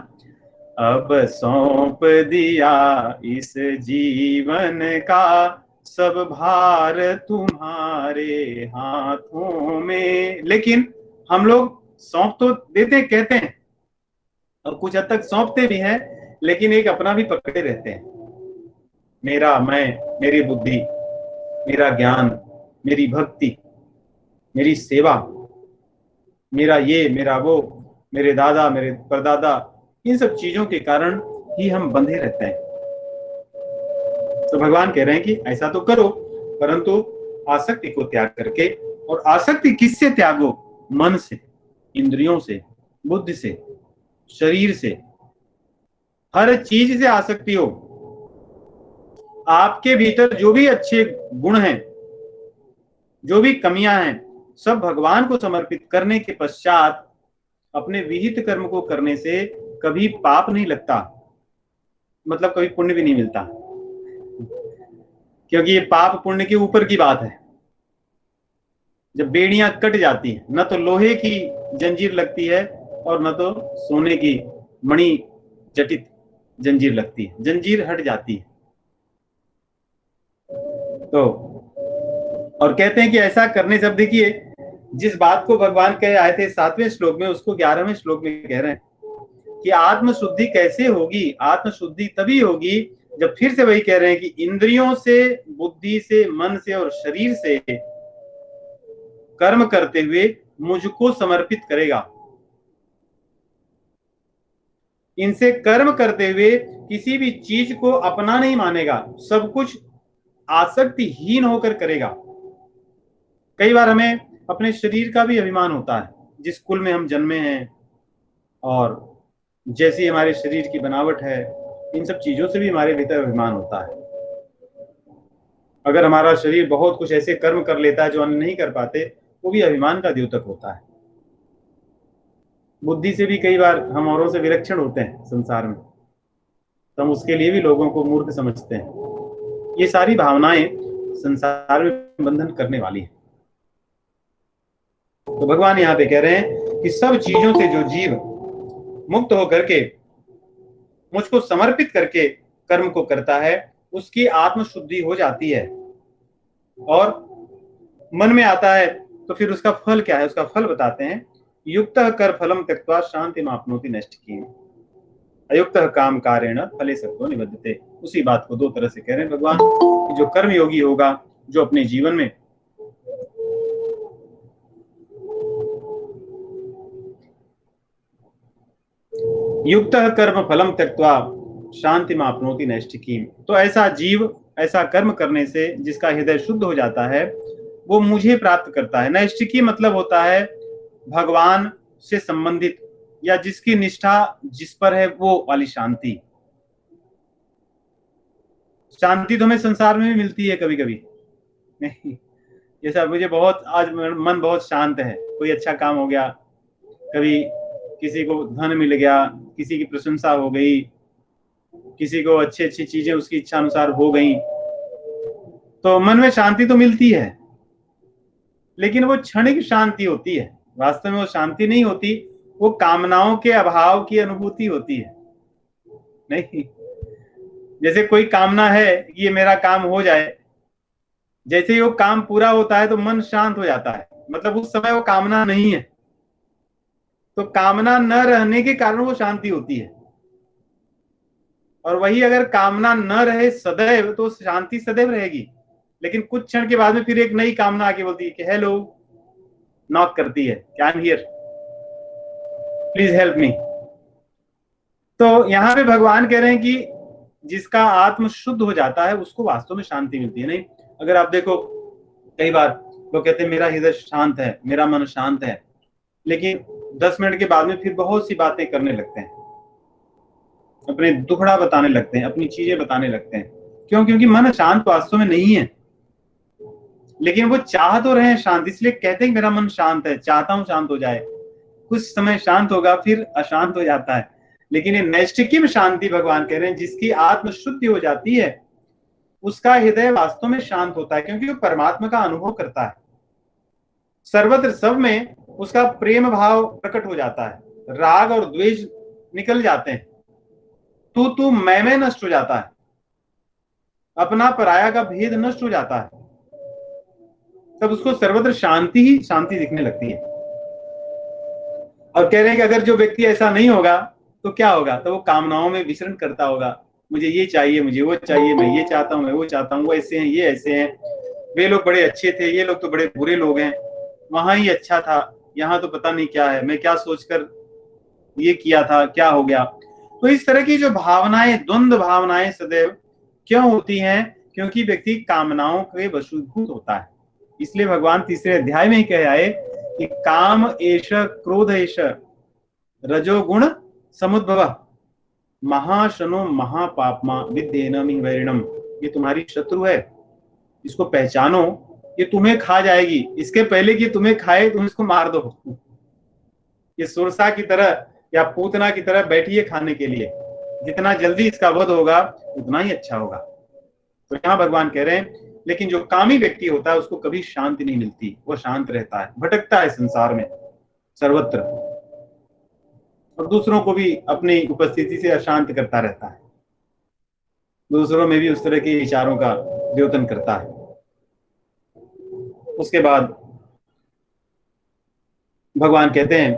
अब सौंप दिया इस जीवन का सब भार तुम्हारे हाथों में। लेकिन हम लोग सौंप तो देते कहते हैं और कुछ हद तक सौंपते भी हैं, लेकिन एक अपना भी पकड़े रहते हैं। मेरा, मैं, मेरी बुद्धि, मेरा ज्ञान, मेरी भक्ति, मेरी सेवा, मेरा ये, मेरा वो, मेरे दादा, मेरे परदादा, इन सब चीजों के कारण ही हम बंधे रहते हैं। तो भगवान कह रहे हैं कि ऐसा तो करो, परंतु आसक्ति को त्याग करके। और आसक्ति किससे त्यागो? मन से, इंद्रियों से, बुद्धि से, शरीर से, हर चीज से आसक्ति हो। आपके भीतर जो भी अच्छे गुण हैं, जो भी कमियां हैं, सब भगवान को समर्पित करने के पश्चात अपने विहित कर्म को करने से कभी पाप नहीं लगता, मतलब कभी पुण्य भी नहीं मिलता। क्योंकि ये पाप पुण्य के ऊपर की बात है। जब बेड़ियां कट जाती हैं, न तो लोहे की जंजीर लगती है और न तो सोने की मणि जटित जंजीर लगती है, जंजीर हट जाती है। तो और कहते हैं कि ऐसा करने से, अब देखिए जिस बात को भगवान कह आए थे 7वें श्लोक में, उसको 11वें श्लोक में कह रहे हैं कि आत्म शुद्धि कैसे होगी? आत्म शुद्धि तभी होगी जब, फिर से वही कह रहे हैं कि इंद्रियों से, बुद्धि से, मन से और शरीर से कर्म करते हुए मुझको समर्पित करेगा। इनसे कर्म करते हुए किसी भी चीज को अपना नहीं मानेगा, सब कुछ आसक्तिहीन होकर करेगा। कई बार हमें अपने शरीर का भी अभिमान होता है, जिस कुल में हम जन्मे हैं और जैसी हमारे शरीर की बनावट है, इन सब चीजों से भी हमारे भीतर अभिमान होता है। अगर हमारा शरीर बहुत कुछ ऐसे कर्म कर लेता है जो अन्य नहीं कर पाते, वो भी अभिमान का द्योतक होता है। बुद्धि से भी कई बार हम औरों से विलक्षण होते हैं संसार में, तो हम उसके लिए भी लोगों को मूर्ख समझते हैं। ये सारी भावनाएं संसार में बंधन करने वाली है। तो भगवान यहाँ पे कह रहे हैं कि सब चीजों से जो जीव मुक्त होकर के मुझको समर्पित करके कर्म को करता है, उसकी आत्मशुद्धि हो जाती है और मन में आता है। तो फिर उसका फल क्या है? उसका फल बताते हैं, युक्त कर फलम त्यक्त्वा शांति मापनोति नैष्ठिकीम् अयुक्त काम कारेण फले सत्तो निबध्यते। उसी बात को दो तरह से कह रहे हैं भगवान कि जो कर्म योगी होगा, जो अपने जीवन में युक्त कर्म फलम त्यक्त्वा शांति मापनोति नैष्ठिकीम्, तो ऐसा जीव ऐसा कर्म करने से जिसका हृदय शुद्ध हो जाता है, वो मुझे प्राप्त करता है। नैष्ठिकी मतलब होता है भगवान से संबंधित या जिसकी निष्ठा जिस पर है वो वाली शांति। शांति तो हमें संसार में भी मिलती है कभी कभी, नहीं जैसा मुझे बहुत आज मन बहुत शांत है, कोई अच्छा काम हो गया, कभी किसी को धन मिल गया, किसी की प्रशंसा हो गई, किसी को अच्छी अच्छी चीजें उसकी इच्छा अनुसार हो गई, तो मन में शांति तो मिलती है, लेकिन वो क्षणिक शांति होती है। वास्तव में वो शांति नहीं होती, वो कामनाओं के अभाव की अनुभूति होती है। नहीं, जैसे कोई कामना है कि ये मेरा काम हो जाए, जैसे ही वो काम पूरा होता है तो मन शांत हो जाता है, मतलब उस समय वो कामना नहीं है, तो कामना न रहने के कारण वो शांति होती है। और वही अगर कामना न रहे सदैव तो शांति सदैव रहेगी, लेकिन कुछ क्षण के बाद में फिर एक नई कामना आके बोलती है कि हेलो, नॉक करती है, I am here, please help me. तो यहां पे भगवान कह रहे हैं कि जिसका आत्म शुद्ध हो जाता है उसको वास्तव में शांति मिलती है। नहीं, अगर आप देखो कई बार लोग कहते हैं मेरा हृदय शांत है, मेरा मन शांत है, लेकिन 10 मिनट के बाद में फिर बहुत सी बातें करने लगते हैं, अपने दुखड़ा बताने लगते हैं, अपनी चीजें बताने लगते हैं। क्यों? क्योंकि मन शांत वास्तव में नहीं है, लेकिन वो चाह तो रहे हैं शांत, इसलिए कहते हैं मेरा मन शांत है, चाहता हूं शांत हो जाए। कुछ समय शांत होगा फिर अशांत हो जाता है, लेकिन ये नैष्ठिकीय शांति भगवान कह रहे हैं जिसकी आत्म शुद्धि हो जाती है उसका हृदय वास्तव में शांत होता है, क्योंकि वो परमात्मा का अनुभव करता है। सर्वत्र सब में उसका प्रेम भाव प्रकट हो जाता है, राग और द्वेष निकल जाते हैं, तू मैं नष्ट हो जाता है, अपना पराया का भेद नष्ट हो जाता है, तब उसको सर्वत्र शांति ही शांति दिखने लगती है। और कह रहे हैं कि अगर जो व्यक्ति ऐसा नहीं होगा तो क्या होगा? तो वो कामनाओं में विचरण करता होगा, मुझे ये चाहिए, मुझे वो चाहिए, मैं ये चाहता हूँ, मैं वो चाहता हूँ, वो ऐसे हैं, ये ऐसे हैं, वे लोग बड़े अच्छे थे, ये लोग तो बड़े बुरे लोग हैं, वहां ही अच्छा था, यहाँ तो पता नहीं क्या है, मैं क्या सोचकर ये किया था, क्या हो गया। तो इस तरह की जो भावनाएं, द्वंद्व भावनाएं सदैव क्यों होती हैं? क्योंकि व्यक्ति कामनाओं के वशीभूत होता है। इसलिए भगवान तीसरे अध्याय में ही कह आए कि काम एष क्रोध एष रजोगुण समुद्भव महाशनो महापापमा विद्येनमि वैरिणम। ये तुम्हारी शत्रु है, इसको पहचानो, ये तुम्हें खा जाएगी, इसके पहले कि तुम्हें खाए तुम इसको मार दो। ये सुरसा की तरह या पूतना की तरह बैठी है खाने के लिए, जितना जल्दी इसका वध होगा उतना ही अच्छा होगा। तो यहाँ भगवान कह रहे हैं लेकिन जो कामी व्यक्ति होता है उसको कभी शांति नहीं मिलती, वो शांत रहता है, भटकता है संसार में सर्वत्र, और दूसरों को भी अपनी उपस्थिति से अशांत करता रहता है, दूसरों में भी उस तरह के विचारों का द्योतन करता है। उसके बाद भगवान कहते हैं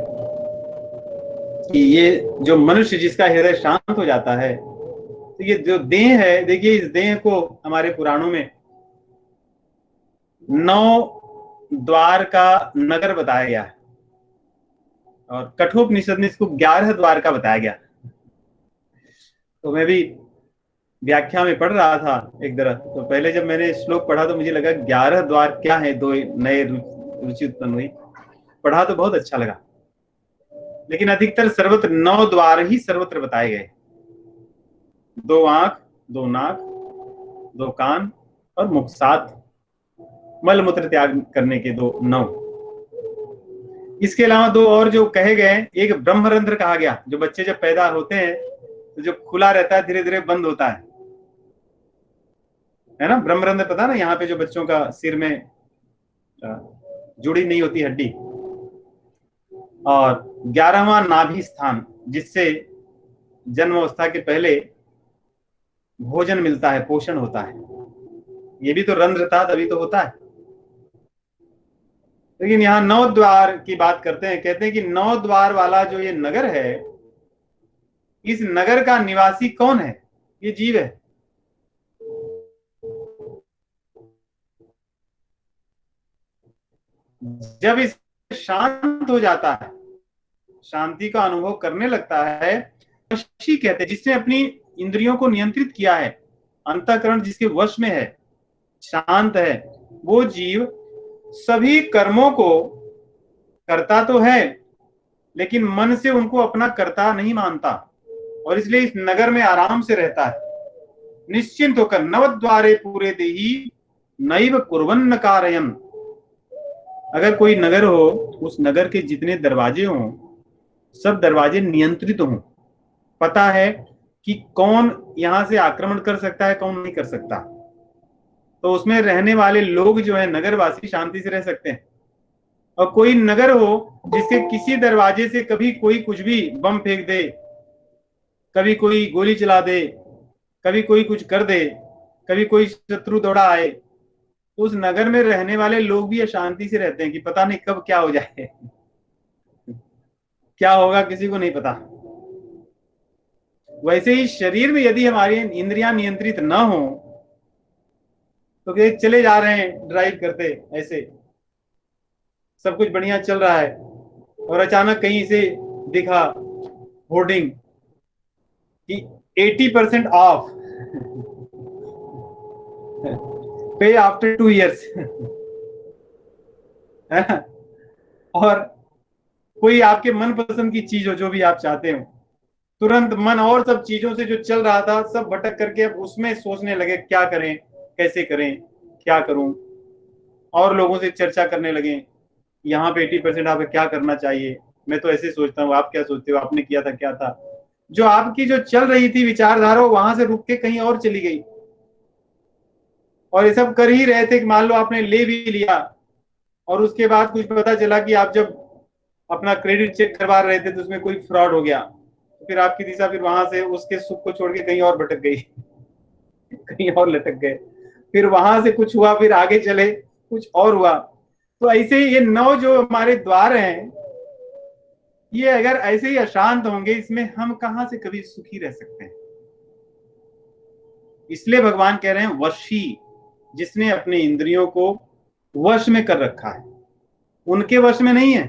कि ये जो मनुष्य जिसका हृदय शांत हो जाता है, तो ये जो देह है, देखिए इस देह को हमारे पुराणों में 9 द्वार का नगर बताया गया है, और कठोपनिषद में इसको 11 द्वार का बताया गया। तो मैं भी व्याख्या में पढ़ रहा था एक तरह, तो पहले जब मैंने श्लोक पढ़ा तो मुझे लगा 11 द्वार क्या है, दो नए रुचि उत्पन्न हुई, पढ़ा तो बहुत अच्छा लगा, लेकिन अधिकतर सर्वत्र 9 द्वार ही सर्वत्र बताए गए। 2 आंख, 2 नाक, 2 कान और मुख, 7 मल मूत्र त्याग करने के 2 नौ। इसके अलावा 2 और जो कहे गए, एक ब्रह्मरंध्र कहा गया, जो बच्चे जब पैदा होते हैं तो जो खुला रहता है धीरे धीरे बंद होता है ना, ब्रह्मरंध्र, पता ना, यहाँ पे जो बच्चों का सिर में जुड़ी नहीं होती हड्डी। और 11वां नाभि स्थान, जिससे जन्म अवस्था के पहले भोजन मिलता है, पोषण होता है। ये भी तो रंध्र था, तभी तो होता है। लेकिन यहाँ 9 द्वार की बात करते हैं, कहते हैं कि 9 द्वार वाला जो ये नगर है, इस नगर का निवासी कौन है? ये जीव है। जब इस शांत हो जाता है, शांति का अनुभव करने लगता है, वशी कहते हैं, जिसने अपनी इंद्रियों को नियंत्रित किया है, अंतःकरण जिसके वश में है, शांत है, वो जीव सभी कर्मों को करता तो है, लेकिन मन से उनको अपना कर्ता नहीं मानता, और इसलिए इस नगर में आराम से रहता है, निश्चिंत होकर। नवद्वारे पूरे देही नैव कुर्वन्न कारयन्। अगर कोई नगर हो, उस नगर के जितने दरवाजे हों, सब दरवाजे नियंत्रित हों, पता है कि कौन यहां से आक्रमण कर सकता है, कौन नहीं कर सकता, तो उसमें रहने वाले लोग जो है नगरवासी शांति से रह सकते हैं। और कोई नगर हो जिसके किसी दरवाजे से कभी कोई कुछ भी बम फेंक दे, कभी कोई गोली चला दे, कभी कोई कुछ कर दे, कभी कोई शत्रु दौड़ा आए, तो उस नगर में रहने वाले लोग भी अशांति से रहते हैं कि पता नहीं कब क्या हो जाए, क्या होगा किसी को नहीं पता। वैसे ही शरीर में यदि हमारी इंद्रियां नियंत्रित न हो, तो चले जा रहे हैं ड्राइव करते, ऐसे सब कुछ बढ़िया चल रहा है, और अचानक कहीं से दिखा होर्डिंग कि 80% ऑफ, पे आफ्टर 2 years। और कोई आपके मनपसंद की चीज हो, जो भी आप चाहते हो, तुरंत मन और सब चीजों से जो चल रहा था सब भटक करके अब उसमें सोचने लगे क्या करें, कैसे करें, क्या करूं, और लोगों से चर्चा करने लगे, यहाँ पे 80% आप क्या करना चाहिए, मैं तो ऐसे सोचता हूँ, आप क्या सोचते हो, आपने किया था क्या था। जो आपकी जो चल रही थी विचारधारा, वहां से रुक के कहीं और चली गई, और ये सब कर ही रहे थे कि मान लो आपने ले भी लिया, और उसके बाद कुछ पता चला कि आप जब अपना क्रेडिट चेक करवा रहे थे तो उसमें कोई फ्रॉड हो गया, तो फिर आपकी दिशा फिर वहां से उसके सुख को छोड़ के कहीं और भटक गई, कहीं और लटक गए, फिर वहां से कुछ हुआ, फिर आगे चले कुछ और हुआ। तो ऐसे ही ये 9 जो हमारे द्वार हैं, ये अगर ऐसे ही अशांत होंगे, इसमें हम कहां से कभी सुखी रह सकते हैं। इसलिए भगवान कह रहे हैं वशी, जिसने अपने इंद्रियों को वश में कर रखा है, उनके वश में नहीं है।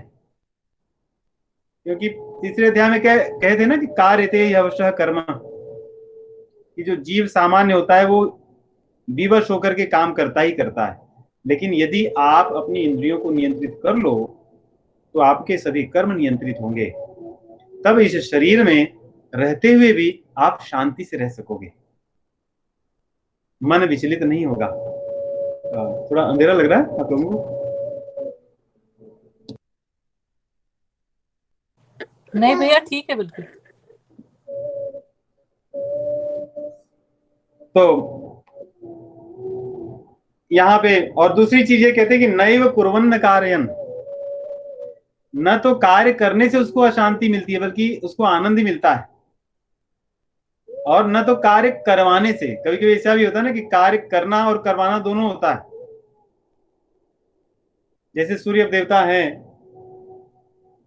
क्योंकि तीसरे अध्याय में कहे थे ना कि कार्य थे अवश्य कर्म, कि जो जीव सामान्य होता है वो विवश होकर के काम करता ही करता है, लेकिन यदि आप अपनी इंद्रियों को नियंत्रित कर लो, तो आपके सभी कर्म नियंत्रित होंगे, तब इस शरीर में रहते हुए भी आप शांति से रह सकोगे, मन विचलित नहीं होगा। थोड़ा अंधेरा लग रहा है आप लोगों को? नहीं भैया, ठीक है बिल्कुल। तो यहाँ पे और दूसरी चीज ये कहते हैं कि नैव कुर्वन्न कारयन्, न तो कार्य करने से उसको अशांति मिलती है, बल्कि उसको आनंद ही मिलता है, और न तो कार्य करवाने से। कभी कभी ऐसा भी होता है ना कि कार्य करना और करवाना दोनों होता है। जैसे सूर्य देवता हैं,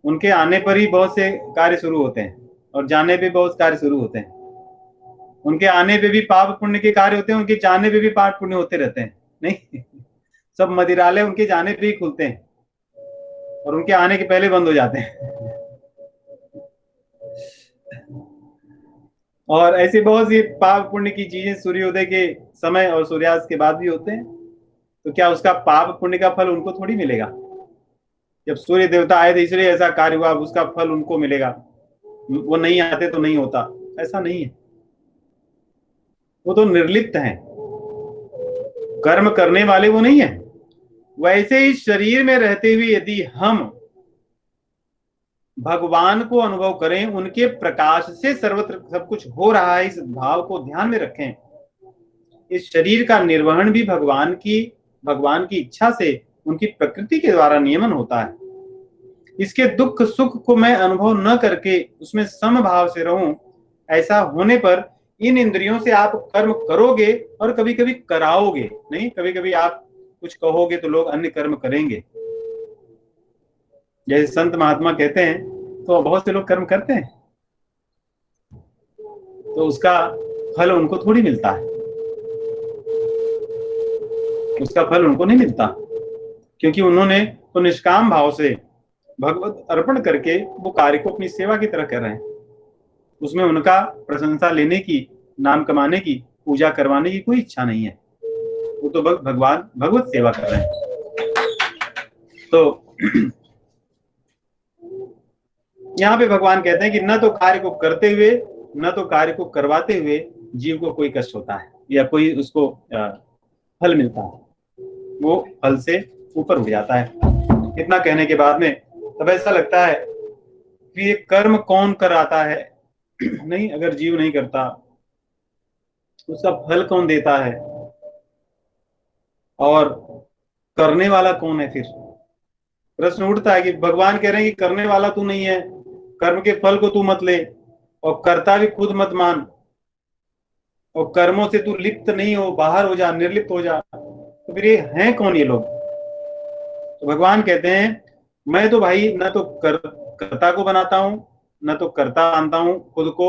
उनके आने पर ही बहुत से कार्य शुरू होते हैं, और जाने पे बहुत कार्य शुरू होते हैं। उनके आने पे भी पाप पुण्य के कार्य होते हैं, उनके जाने पे भी पाप पुण्य होते रहते हैं, नहीं? सब मदिरालय उनके जाने पे ही खुलते हैं, और उनके आने के पहले बंद हो जाते हैं। और ऐसी बहुत सी पाप पुण्य की चीजें सूर्योदय के समय और सूर्यास्त के बाद भी होते हैं। तो क्या उसका पाप पुण्य का फल उनको थोड़ी मिलेगा? जब सूर्य देवता आए थे इसलिए ऐसा कार्य हुआ, उसका फल उनको मिलेगा, वो नहीं आते तो नहीं होता, ऐसा नहीं है। वो तो निर्लिप्त हैं, कर्म करने वाले वो नहीं है। वैसे ही शरीर में रहते हुए यदि हम भगवान को अनुभव करें, उनके प्रकाश से सर्वत्र सब कुछ हो रहा है, इस भाव को ध्यान में रखें। इस शरीर का निर्वहन भी भगवान की इच्छा से, उनकी प्रकृति के द्वारा नियमन होता है। इसके दुख सुख को मैं अनुभव न करके उसमें समभाव से रहूं, ऐसा होने पर इन इंद्रियों से आप कर्म करोगे और कभी कभी कराओगे नहीं, कभी कभी आप कुछ कहोगे तो लोग अन्य कर्म करेंगे। जैसे संत महात्मा कहते हैं तो बहुत से लोग कर्म करते हैं, तो उसका फल उनको थोड़ी मिलता है, उसका फल उनको नहीं मिलता, क्योंकि उन्होंने तो निष्काम भाव से भगवत अर्पण करके वो कार्य को अपनी सेवा की तरह कर रहे हैं। उसमें उनका प्रशंसा लेने की, नाम कमाने की, पूजा करवाने की कोई इच्छा नहीं है। वो तो भगवान भगवत सेवा कर रहे हैं। तो यहाँ पे भगवान कहते हैं कि न तो कार्य को करते हुए न तो कार्य को करवाते हुए जीव को कोई कष्ट होता है या कोई उसको फल मिलता है, वो फल से ऊपर उठ जाता है। इतना कहने के बाद में तब ऐसा लगता है कि ये कर्म कौन कराता है? नहीं, अगर जीव नहीं करता उसका फल कौन देता है? और करने वाला कौन है? फिर प्रश्न उठता है कि भगवान कह रहे हैं कि करने वाला तू नहीं है, कर्म के फल को तू मत ले, और कर्ता भी खुद मत मान, और कर्मों से तू लिप्त नहीं हो, बाहर हो जा, निर्लिप्त हो जा। तो फिर ये हैं कौन ये लोग? तो भगवान कहते हैं मैं तो भाई न तो कर्ता को बनाता हूं, न तो कर्ता मानता हूं खुद को,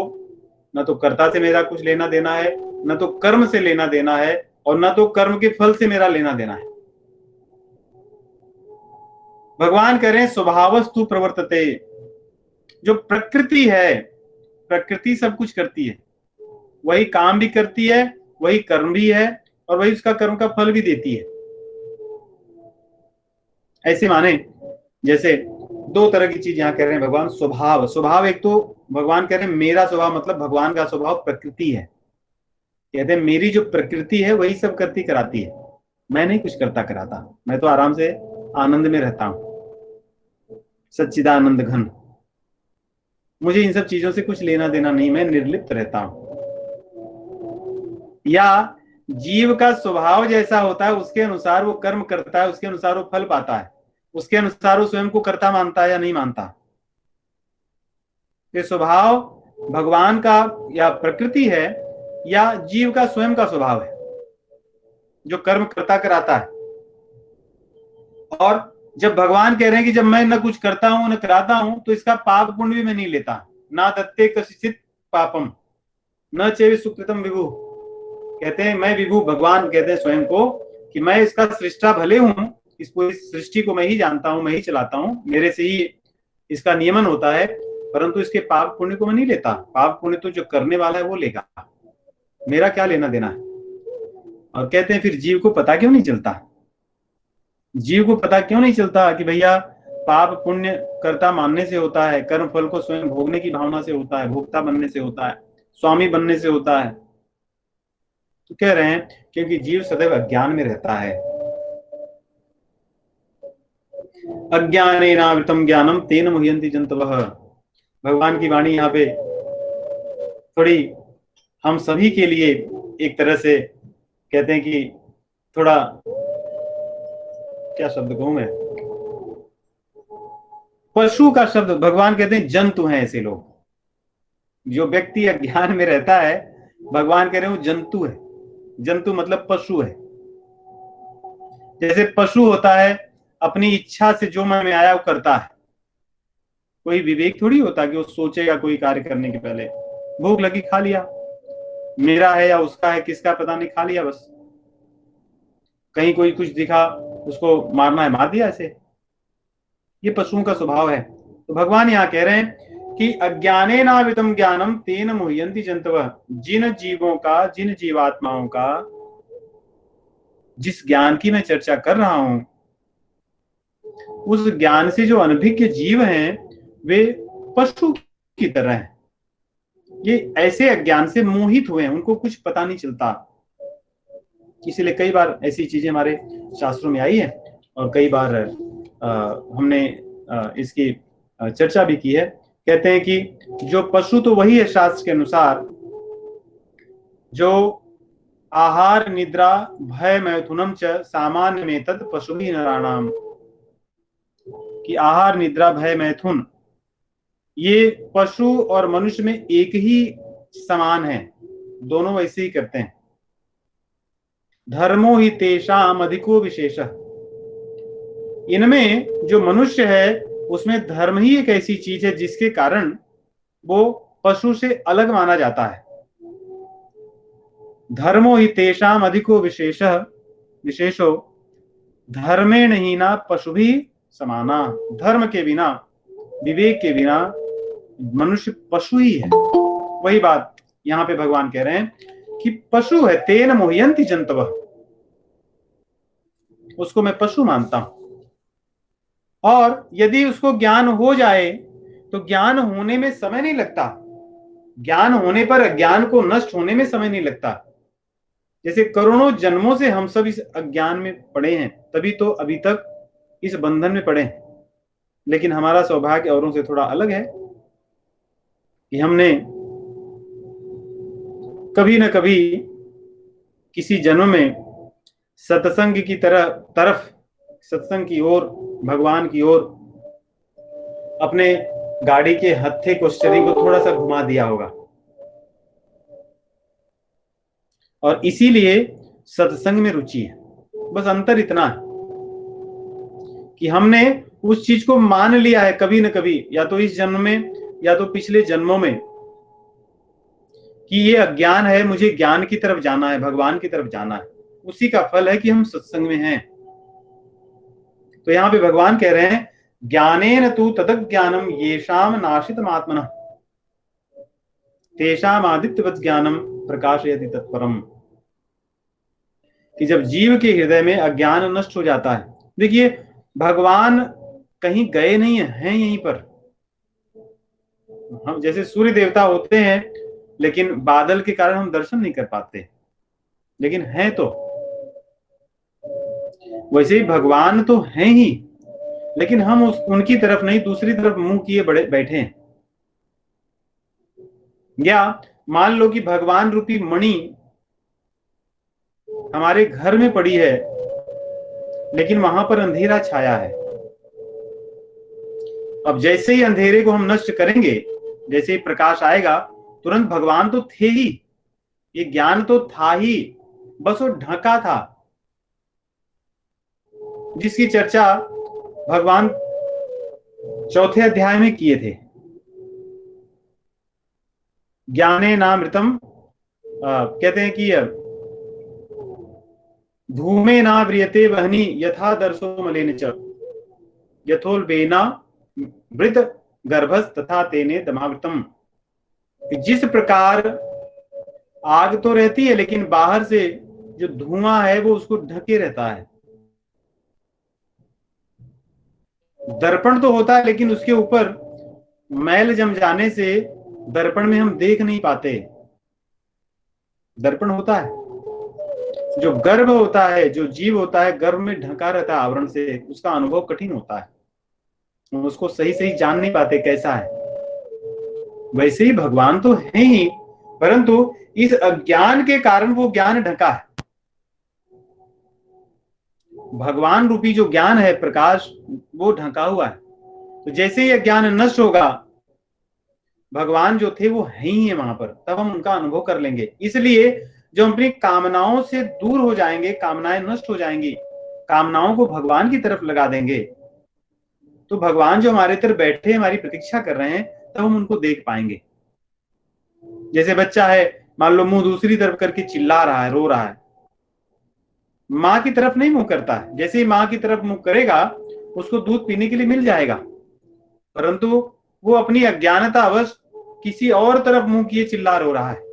न तो कर्ता से मेरा कुछ लेना देना है, न तो कर्म से लेना देना है, और न तो कर्म के फल से मेरा लेना देना है। भगवान कह रहे हैं स्वभावस्तु प्रवर्तते, जो प्रकृति है, प्रकृति सब कुछ करती है, वही काम भी करती है, वही कर्म भी है, और वही उसका कर्म का फल भी देती है। ऐसे माने जैसे दो तरह की चीज यहां कह रहे हैं भगवान। स्वभाव, स्वभाव एक तो भगवान कह रहे हैं मेरा स्वभाव, मतलब भगवान का स्वभाव प्रकृति है। कहते हैं मेरी जो प्रकृति है वही सब करती कराती है, मैं नहीं कुछ करता कराता, मैं तो आराम से आनंद में रहता हूं, सच्चिदानंद घन, मुझे इन सब चीजों से कुछ लेना देना नहीं, मैं निर्लिप्त रहता हूं। या जीव का स्वभाव जैसा होता है उसके अनुसार वो कर्म करता है, उसके अनुसार वो फल पाता है, उसके अनुसार वो स्वयं को कर्ता मानता है या नहीं मानता। ये स्वभाव भगवान का या प्रकृति है या जीव का स्वयं का स्वभाव है जो कर्म करता कराता है। और जब भगवान कह रहे हैं कि जब मैं न कुछ करता हूं न कराता हूं तो इसका पाप पुण्य भी मैं नहीं लेता, ना दत्ते कशिचित पापम न चेवि सुकृतम विभु। कहते हैं मैं विभु, भगवान कहते हैं स्वयं को कि मैं इसका सृष्टा भले हूं, इस पूरी सृष्टि को मैं ही जानता हूं, मैं ही चलाता हूं, मेरे से ही इसका नियमन होता है, परंतु इसके पाप पुण्य को मैं नहीं लेता। पाप पुण्य तो जो करने वाला है वो लेगा, मेरा क्या लेना देना है। और कहते हैं फिर जीव को पता क्यों नहीं चलता, जीव को पता क्यों नहीं चलता कि भैया पाप पुण्य कर्ता मानने से होता है, कर्म फल को स्वयं भोगने की भावना से होता है, भोक्ता बनने से होता है, स्वामी बनने से होता है। तो कह रहे हैं क्योंकि जीव सदैव अज्ञान में रहता है। अज्ञानेनावृतम ज्ञानम तेन मुह्यन्ति जन्तवः। भगवान की वाणी यहाँ पे थोड़ी हम सभी के लिए एक तरह से कहते हैं कि थोड़ा क्या शब्द कहूं मैं, पशु का शब्द। भगवान कहते हैं जंतु हैं ऐसे लोग, जो व्यक्ति अज्ञान में रहता है, भगवान कह रहे हैं वो जंतु है। जंतु मतलब पशु है। जैसे पशु होता है अपनी इच्छा से जो मन में आया वो करता है, कोई विवेक थोड़ी होता कि वो सोचेगा कोई कार्य करने के पहले। भूख लगी खा लिया, मेरा है या उसका है किसका पता नहीं, खा लिया बस। कहीं कोई कुछ दिखा उसको मारना है मार दिया, ऐसे ये पशुओं का स्वभाव है। तो भगवान यहाँ कह रहे हैं कि अज्ञानेनावृतम ज्ञानम तेन मुह्यन्ति जन्तवः। जिन जीवों का, जिन जीवात्माओं का जिस ज्ञान की मैं चर्चा कर रहा हूं, उस ज्ञान से जो अनभिज्ञ जीव हैं वे पशु की तरह हैं। ये ऐसे अज्ञान से मोहित हुए हैं, उनको कुछ पता नहीं चलता। इसीलिए कई बार ऐसी चीजें हमारे शास्त्रों में आई है और कई बार हमने इसकी चर्चा भी की है। कहते हैं कि जो पशु तो वही है शास्त्र के अनुसार जो आहार निद्रा भय मैथुनम च सामान्य में तत् पशु भी नराणाम। कि आहार निद्रा भय मैथुन ये पशु और मनुष्य में एक ही समान है, दोनों वैसे ही करते हैं। धर्मो ही तेषाम अधिको विशेष, इनमें जो मनुष्य है उसमें धर्म ही एक ऐसी चीज है जिसके कारण वो पशु से अलग माना जाता है। धर्मो ही तेषाम अधिको विशेष विशेषो धर्मेण हीना पशु भी समाना, धर्म के बिना, विवेक के बिना मनुष्य पशु ही है। वही बात यहां पे भगवान कह रहे हैं कि पशु है, तेन मोहयंती जंतवः, उसको मैं पशु मानता हूं। और यदि उसको ज्ञान हो जाए तो ज्ञान होने में समय नहीं लगता, ज्ञान होने पर अज्ञान को नष्ट होने में समय नहीं लगता। जैसे करोड़ों जन्मों से हम सब इस अज्ञान में पड़े हैं, तभी तो अभी तक इस बंधन में पड़े हैं। लेकिन हमारा सौभाग्य औरों से थोड़ा अलग है कि हमने कभी न कभी किसी जन्म में सत्संग की तरफ सत्संग की ओर, भगवान की ओर अपने गाड़ी के हत्थे को, स्टीयरिंग को थोड़ा सा घुमा दिया होगा, और इसीलिए सत्संग में रुचि है। बस अंतर इतना है कि हमने उस चीज को मान लिया है कभी न कभी, या तो इस जन्म में या तो पिछले जन्मों में, कि ये अज्ञान है, मुझे ज्ञान की तरफ जाना है, भगवान की तरफ जाना है। उसी का फल है कि हम सत्संग में हैं। तो यहां पे भगवान कह रहे हैं ज्ञानेन तु तदज्ञानम येषाम नाशितमात्मनः तेषाम आदित्यवत् ज्ञानम प्रकाशयति तत्परम, कि जब जीव के हृदय में अज्ञान नष्ट हो जाता है। देखिए भगवान कहीं गए नहीं हैं, यहीं पर। हम जैसे सूर्य देवता होते हैं लेकिन बादल के कारण हम दर्शन नहीं कर पाते, लेकिन हैं तो, वैसे ही भगवान तो हैं ही, लेकिन हम उनकी तरफ नहीं, दूसरी तरफ मुंह किए बैठे हैं। या मान लो कि भगवान रूपी मणि हमारे घर में पड़ी है, लेकिन वहां पर अंधेरा छाया है। अब जैसे ही अंधेरे को हम नष्ट करेंगे, जैसे ही प्रकाश आएगा, तुरंत भगवान तो थे ही, ये ज्ञान तो था ही, बस वो ढका था, जिसकी चर्चा भगवान चौथे अध्याय में किए थे। ज्ञाने नामृतम, कहते हैं कि धूमे ना व्रियते वहनी यथा दर्शो मलेन च यथोल्बेना वृत गर्भस तथा तेने दमावृतम। जिस प्रकार आग तो रहती है लेकिन बाहर से जो धुआं है वो उसको ढके रहता है, दर्पण तो होता है लेकिन उसके ऊपर मैल जम जाने से दर्पण में हम देख नहीं पाते। दर्पण होता है, जो गर्भ होता है, जो जीव होता है, गर्भ में ढका रहता है आवरण से, उसका अनुभव कठिन होता है, हम उसको सही सही जान नहीं पाते कैसा है। वैसे ही भगवान तो है ही, परंतु इस अज्ञान के कारण वो ज्ञान ढका है। भगवान रूपी जो ज्ञान है, प्रकाश, वो ढका हुआ है। तो जैसे ही अज्ञान नष्ट होगा, भगवान जो थे वो है ही है वहां पर, तब हम उनका अनुभव कर लेंगे। इसलिए जो अपनी कामनाओं से दूर हो जाएंगे, कामनाएं नष्ट हो जाएंगी, कामनाओं को भगवान की तरफ लगा देंगे, तो भगवान जो हमारे तरफ बैठे हमारी प्रतीक्षा कर रहे हैं, तब हम उनको देख पाएंगे। जैसे बच्चा है, मान लो मुंह दूसरी तरफ करके चिल्ला रहा है, रो रहा है, माँ की तरफ नहीं मुंह करता है। जैसे ही माँ की तरफ मुंह करेगा, उसको दूध पीने के लिए मिल जाएगा, परंतु वो अपनी अज्ञानता अवश्य किसी और तरफ मुंह किए चिल्ला रो रहा है।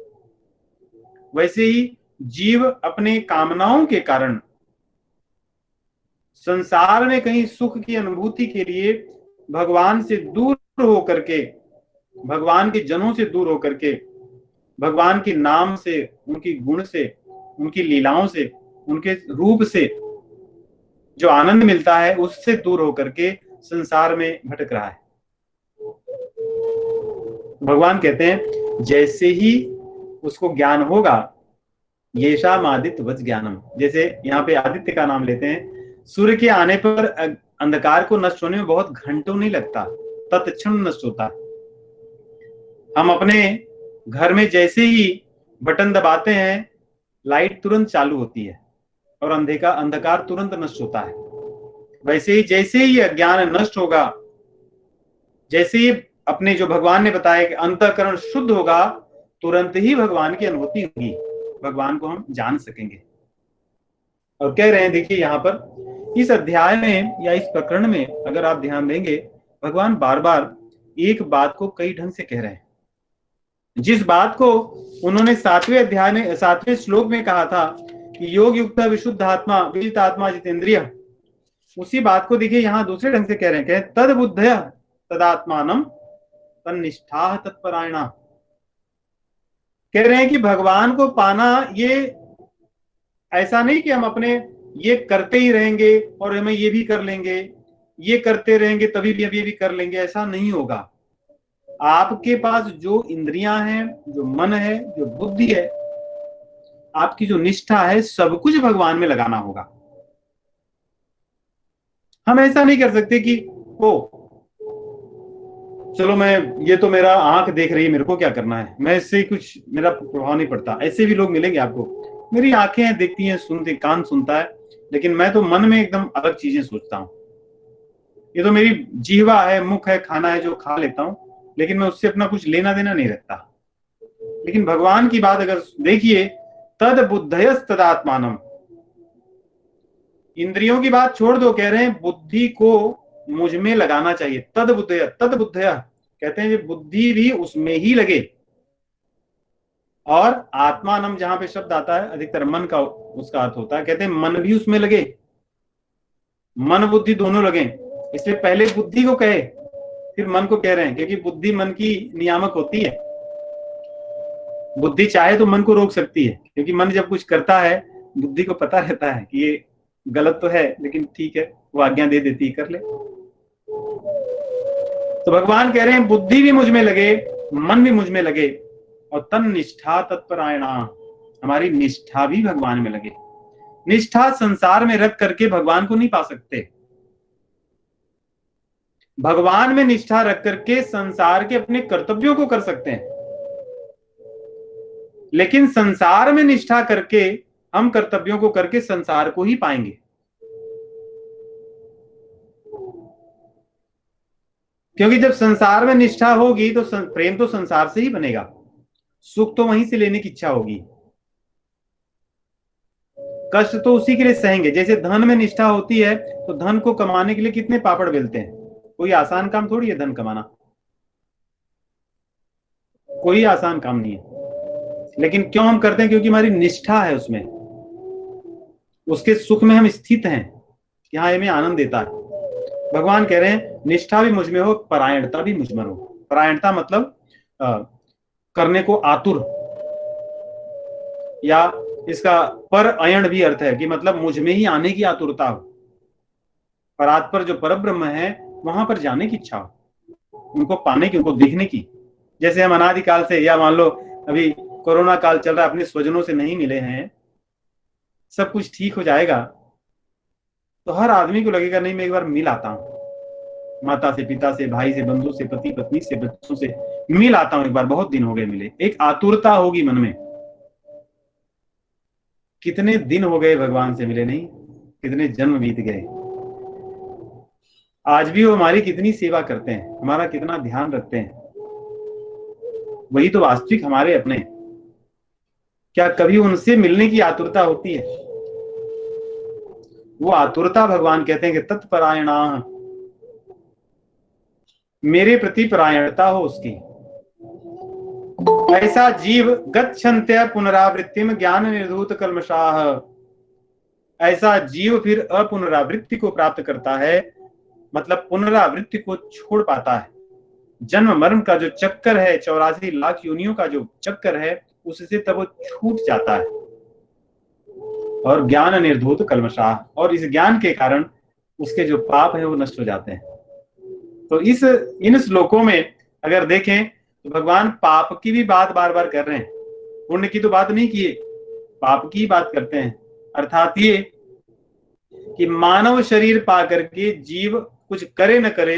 वैसे ही जीव अपने कामनाओं के कारण संसार में कहीं सुख की अनुभूति के लिए भगवान से दूर होकर के, भगवान के जनों से दूर होकर के, भगवान के नाम से, उनकी गुण से, उनकी लीलाओं से, उनके रूप से जो आनंद मिलता है, उससे दूर होकर के संसार में भटक रहा है। भगवान कहते हैं जैसे ही उसको ज्ञान होगा, येषाम आदित्यवत् ज्ञानम, जैसे यहाँ पे आदित्य का नाम लेते हैं। सूर्य के आने पर अंधकार को नष्ट होने में बहुत घंटों नहीं लगता, तत्क्षण नष्ट होता है। हम अपने घर में जैसे ही बटन दबाते हैं लाइट तुरंत चालू होती है और अंधकार तुरंत नष्ट होता है। वैसे ही जैसे ही अज्ञान नष्ट होगा, जैसे ही अपने जो भगवान ने बताया कि अंतःकरण शुद्ध होगा, तुरंत ही भगवान की अनुभूति होगी, भगवान को हम जान सकेंगे। और कह रहे हैं, देखिए यहां पर इस अध्याय में या इस प्रकरण में अगर आप ध्यान देंगे, भगवान बार बार एक बात को कई ढंग से कह रहे हैं। जिस बात को उन्होंने 7वें अध्याय में 7वें श्लोक में कहा था कि योग युक्त विशुद्ध आत्मा विजित आत्मा जितेंद्रिय, उसी बात को देखिए यहां दूसरे ढंग से कह रहे हैं, तद बुद्धय तदात्मानम तन्निष्ठा तत्परायणा। कह रहे हैं कि भगवान को पाना ये ऐसा नहीं कि हम अपने ये करते ही रहेंगे और हमें ये भी कर लेंगे, ये करते रहेंगे तभी भी अभी भी कर लेंगे, ऐसा नहीं होगा। आपके पास जो इंद्रियां हैं, जो मन है, जो बुद्धि है, आपकी जो निष्ठा है, सब कुछ भगवान में लगाना होगा। हम ऐसा नहीं कर सकते कि ओ चलो मैं, ये तो मेरा आंख देख रही है, मेरे को क्या करना है, मैं इससे कुछ मेरा प्रभाव नहीं पड़ता। ऐसे भी लोग मिलेंगे आपको, मेरी आंखें देखती हैं, सुनती, कान सुनता है, लेकिन मैं तो मन में एकदम अलग चीजें सोचता हूँ। ये तो मेरी जीवा है, मुख है, खाना है, जो खा लेता हूँ, लेकिन मैं उससे अपना कुछ लेना देना नहीं रखता। लेकिन भगवान की बात अगर देखिए, तद बुद्धयस तदात्मानम, इंद्रियों की बात छोड़ दो, कह रहे हैं बुद्धि को मुझ में लगाना चाहिए। तद बुद्धया कहते हैं कि बुद्धि भी उसमें ही लगे। और आत्मानम जहां पे शब्द आता है, अधिकतर मन का उसका अर्थ होता है, कहते हैं मन भी उसमें लगे, मन बुद्धि दोनों लगे। इसलिए पहले बुद्धि को कहे फिर मन को कह रहे हैं, क्योंकि बुद्धि मन की नियामक होती है। बुद्धि चाहे तो मन को रोक सकती है, क्योंकि मन जब कुछ करता है बुद्धि को पता रहता है कि ये गलत तो है, लेकिन ठीक है, वो आज्ञा दे देती है, कर ले। तो भगवान कह रहे हैं बुद्धि भी मुझ में लगे, मन भी मुझ में लगे, और तन निष्ठा तत्परायणा, हमारी निष्ठा भी भगवान में लगे। निष्ठा संसार में रख करके भगवान को नहीं पा सकते। भगवान में निष्ठा रख करके संसार के अपने कर्तव्यों को कर सकते हैं, लेकिन संसार में निष्ठा करके हम कर्तव्यों को करके संसार को ही पाएंगे। क्योंकि जब संसार में निष्ठा होगी तो प्रेम तो संसार से ही बनेगा, सुख तो वहीं से लेने की इच्छा होगी, कष्ट तो उसी के लिए सहेंगे। जैसे धन में निष्ठा होती है तो धन को कमाने के लिए कितने पापड़ बेलते हैं, कोई आसान काम थोड़ी है धन कमाना, कोई आसान काम नहीं है। लेकिन क्यों हम करते हैं? क्योंकि हमारी निष्ठा है उसमें, उसके सुख में हम स्थित हैं कि हाँ ये हमें आनंद देता है। भगवान कह रहे हैं निष्ठा भी मुझ में हो, परायणता भी मुझ में हो। परायणता मतलब करने को आतुर, या इसका पर अयण भी अर्थ है कि मतलब मुझ में ही आने की आतुरता हो, परात्पर जो परब्रह्म है वहां पर जाने की इच्छा हो, उनको पाने की, उनको देखने की। जैसे हम अनादिकाल से, या मान लो अभी कोरोना काल चल रहा है, अपने स्वजनों से नहीं मिले हैं, सब कुछ ठीक हो जाएगा तो हर आदमी को लगेगा नहीं मैं एक बार मिल आता हूं, माता से, पिता से, भाई से, बंधु से, पति पत्नी से, बच्चों से मिल आता हूं, एक बार बहुत दिन हो गए मिले। एक आतुरता होगी मन में, कितने दिन हो गए भगवान से मिले नहीं, कितने जन्म बीत गए, आज भी वो हमारी कितनी सेवा करते हैं, हमारा कितना ध्यान रखते हैं, वही तो वास्तविक हमारे अपने। क्या कभी उनसे मिलने की आतुरता होती है? वो आतुरता भगवान कहते हैं कि तत्परायणा, मेरे प्रति परायणता हो उसकी। ऐसा जीव गच्छन्त्य पुनरावृत्तिम ज्ञान निर्धूत कल्मषाः, ऐसा जीव फिर अपुनरावृत्ति को प्राप्त करता है, मतलब पुनरावृत्ति को छोड़ पाता है। जन्म मरण का जो चक्कर है, 84 लाख योनियों का जो चक्कर है, उससे तब वो छूट जाता है। और ज्ञान निर्धूत कल्मषाः, और इस ज्ञान के कारण उसके जो पाप है वो नष्ट हो जाते हैं। तो इन श्लोकों में अगर देखें तो भगवान पाप की भी बात बार बार कर रहे हैं, पुण्य की तो बात नहीं किए, पाप की बात करते हैं। अर्थात ये कि मानव शरीर पा करके जीव कुछ करे न करे,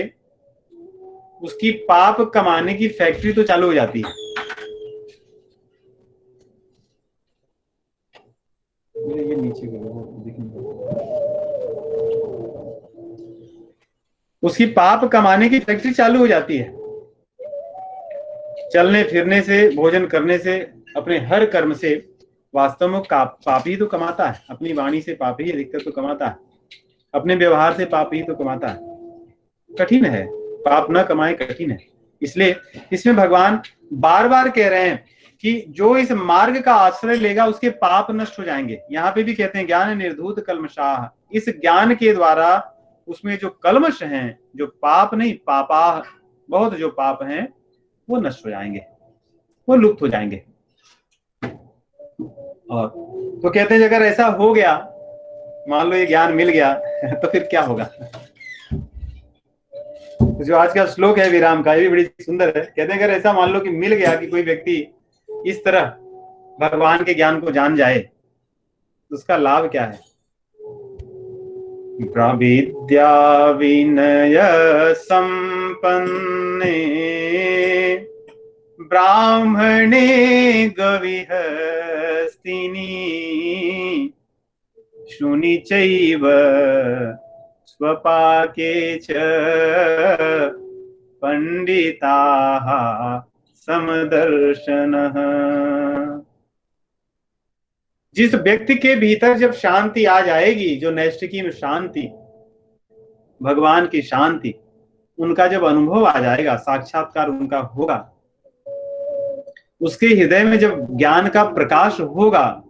उसकी पाप कमाने की फैक्ट्री तो चालू हो जाती है। पीछे कर दो, दिख नहीं रहा। उसकी पाप कमाने की फैक्ट्री चालू हो जाती है। चलने फिरने से, भोजन करने से, अपने हर कर्म से वास्तव में पाप ही तो कमाता है। अपनी वाणी से पाप ही अधिकतर तो कमाता है, अपने व्यवहार से पाप ही तो कमाता है। कठिन है, पाप न कमाए कठिन है। इसलिए इसमें भगवान बार बार कह रहे हैं कि जो इस मार्ग का आश्रय लेगा उसके पाप नष्ट हो जाएंगे। यहाँ पे भी कहते हैं ज्ञान निर्धूत कल्मषाः, इस ज्ञान के द्वारा उसमें जो कल्मश हैं, जो पाप नहीं पापा, बहुत जो पाप हैं वो नष्ट हो जाएंगे, वो लुप्त हो जाएंगे। और तो कहते हैं अगर ऐसा हो गया, मान लो ये ज्ञान मिल गया तो फिर क्या होगा। जो आज का श्लोक है विराम का, ये भी बड़ी सुंदर है। कहते हैं अगर ऐसा मान लो कि मिल गया कि कोई व्यक्ति इस तरह भगवान के ज्ञान को जान जाए तो उसका लाभ क्या है। विद्या विनय संपन्ने ब्राह्मणे गविहस्तिनि शूनि चैव स्वपाके च पंडिताः समदर्शनः। जिस व्यक्ति के भीतर जब शांति आ जाएगी, जो नैष्ठिकी में शांति, भगवान की शांति, उनका जब अनुभव आ जाएगा, साक्षात्कार उनका होगा, उसके हृदय में जब ज्ञान का प्रकाश होगा,